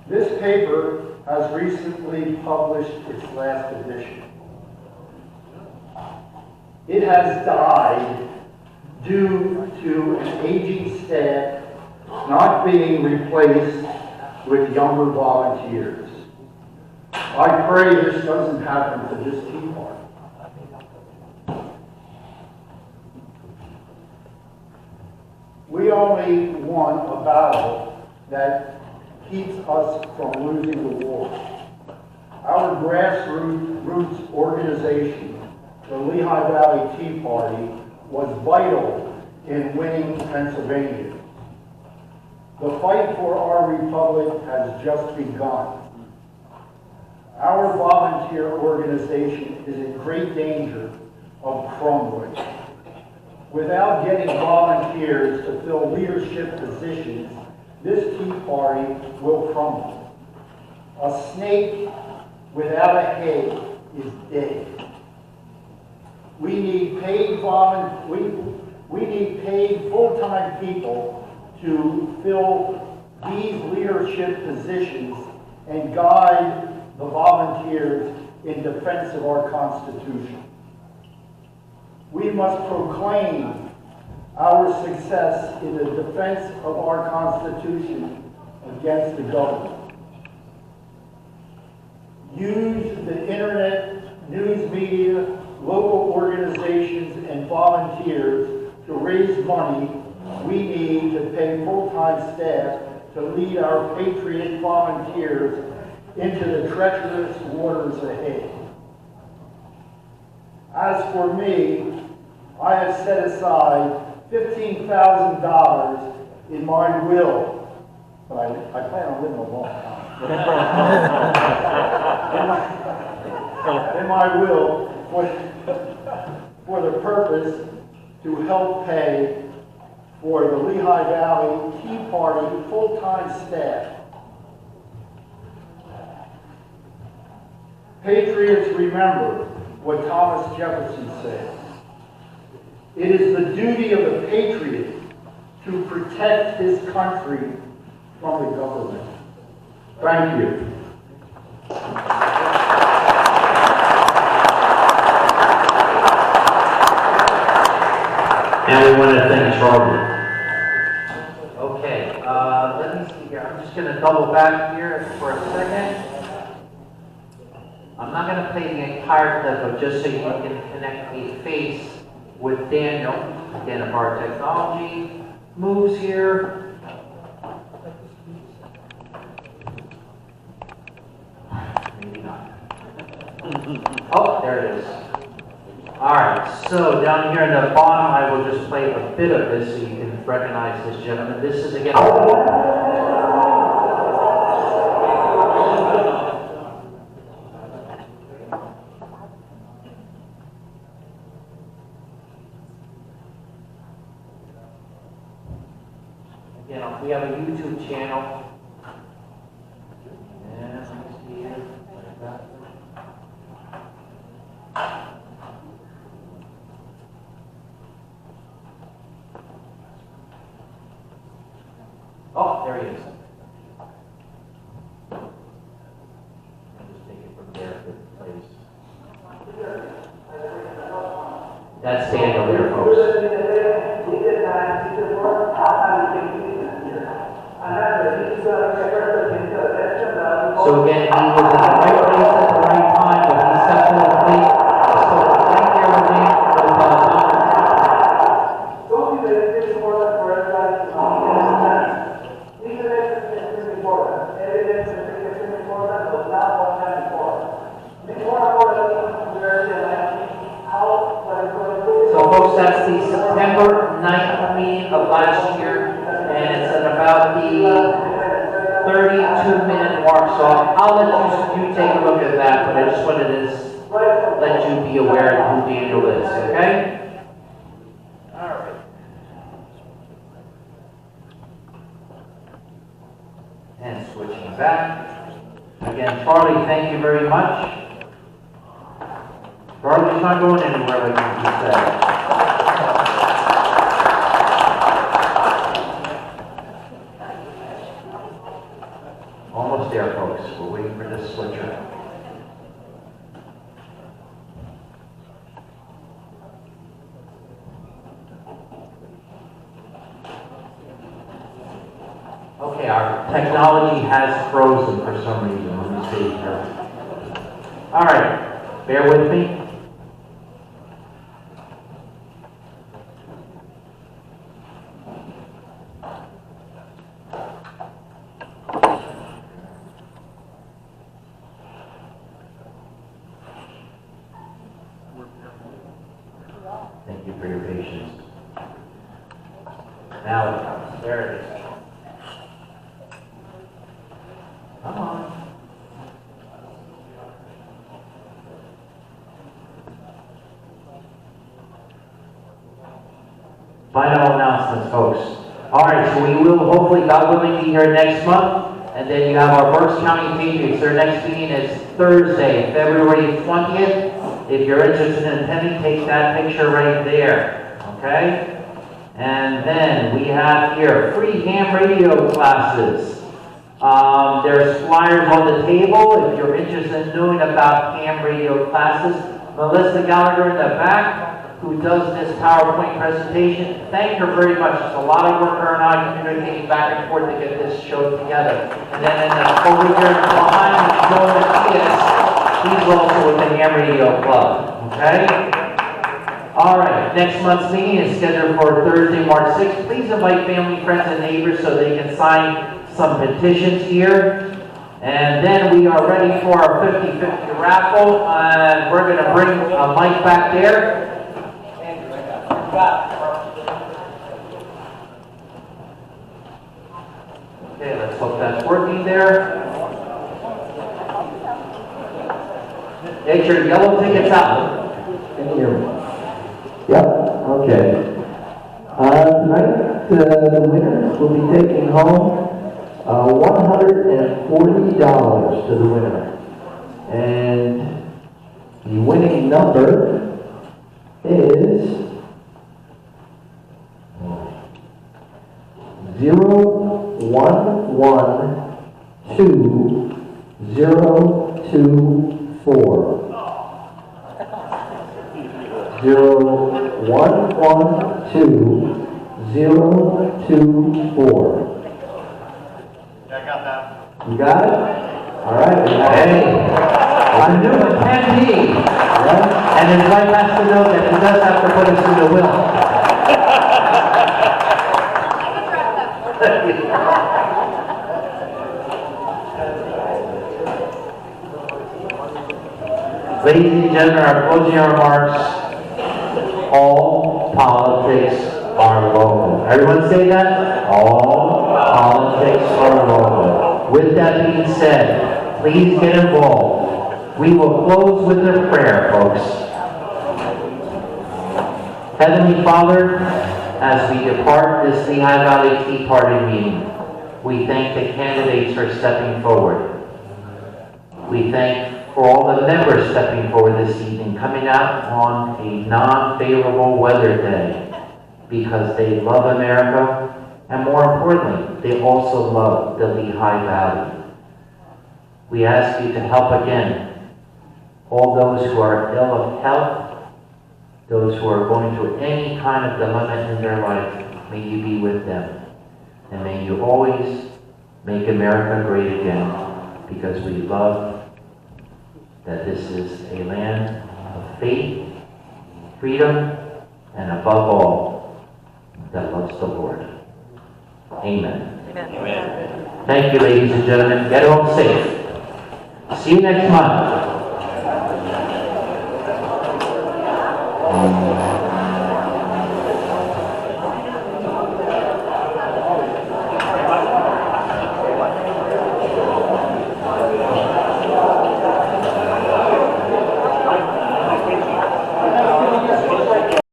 This paper has recently published its last edition. It has died due to an aging staff not being replaced with younger volunteers. I pray this doesn't happen to this tea party. We only won a battle that keeps us from losing the war. Our grassroots organization, the Lehigh Valley Tea Party, was vital in winning Pennsylvania. The fight for our republic has just begun. Our volunteer organization is in great danger of crumbling. Without getting volunteers to fill leadership positions, this tea party will crumble. A snake without a head is dead. We need paid we need paid full-time people to fill these leadership positions and guide the volunteers in defense of our Constitution. We must proclaim our success in the defense of our Constitution against the government. Use the internet, news media, local organizations, and volunteers to raise money we need to pay full-time staff to lead our patriot volunteers into the treacherous waters ahead. As for me, I have set aside $15,000 in my will, but I plan on living a long time. in my will for the purpose to help pay for the Lehigh Valley Tea Party full-time staff. Patriots, remember what Thomas Jefferson said. It is the duty of the patriot to protect his country from the government. Thank you. And we want to thank Charlie. Okay, let me see here. I'm just going to double back here for a second. I'm not going to play the entire clip, but just so you can connect a face with Daniel. Again, if our technology moves here. Maybe not. Oh, there it is. Alright, so down here in the bottom, I will just play a bit of this so you can recognize this gentleman. This is again. Again, we have a YouTube channel. And let me see here. Oh, there he is. I'll just take it from there if it plays. That's Daniel there, folks. So again, he was in the right place at the right time, but he stepped to the plate. So right there with me, so folks, that's the September 9th meeting of last year, and it's at about the 32-minute mark, so I'll let you take a look at that, but I just wanted to let you be aware of who Daniel is, okay? All right. And switching back. Again, Charlie, thank you very much. Charlie's not going anywhere, like you just said. Almost there, folks. We're waiting for this switcher. Okay, our technology has frozen for some reason. Let me see here. All right, bear with me. Thank you for your patience. Now it comes. There it is. Come on. Final announcements, folks. All right, so we will hopefully, God willing, be here next month. And then you have our Berks County Patriots. Their next meeting is Thursday, February 20th. if you're interested in attending, take that picture right there, okay? And then we have here free ham radio classes. There's flyers on the table if you're interested in knowing about ham radio classes. Melissa Gallagher in the back, who does this PowerPoint presentation, thank her very much. It's a lot of work, her and I communicating back and forth to get this show together. And then in the over here behind, Joel Matthias, he's also with the Ham Radio Club, okay? All right, next month's meeting is scheduled for Thursday, March 6th. Please invite family, friends, and neighbors so they can sign some petitions here. And then we are ready for our 50-50 raffle, and we're going to bring a mic back there. Okay, let's hope that's working there. Get your yellow tickets out. Can you hear me? Yep, okay. Tonight, the winners will be taking home $140 to the winner. And the winning number is 0112-024. 0112-024. I got that. You got it? All right. Hey, I knew it can be. Yeah. And his wife has to know that he does have to put us in the will. Ladies and gentlemen, our closing remarks. All politics are local. Everyone say that? All politics are local. With that being said, please get involved. We will close with a prayer, folks. Heavenly Father, as we depart this Lehigh Valley Tea Party meeting, we thank the candidates for stepping forward. We thank for all the members stepping forward this evening, coming out on a non-favorable weather day because they love America, and more importantly, they also love the Lehigh Valley. We ask you to help again all those who are ill of health, those who are going through any kind of dilemma in their life. May you be with them. And may you always make America great again, because we love that this is a land of faith, freedom, and above all, that loves the Lord. Amen. Amen. Thank you, ladies and gentlemen. Get home safe. See you next month.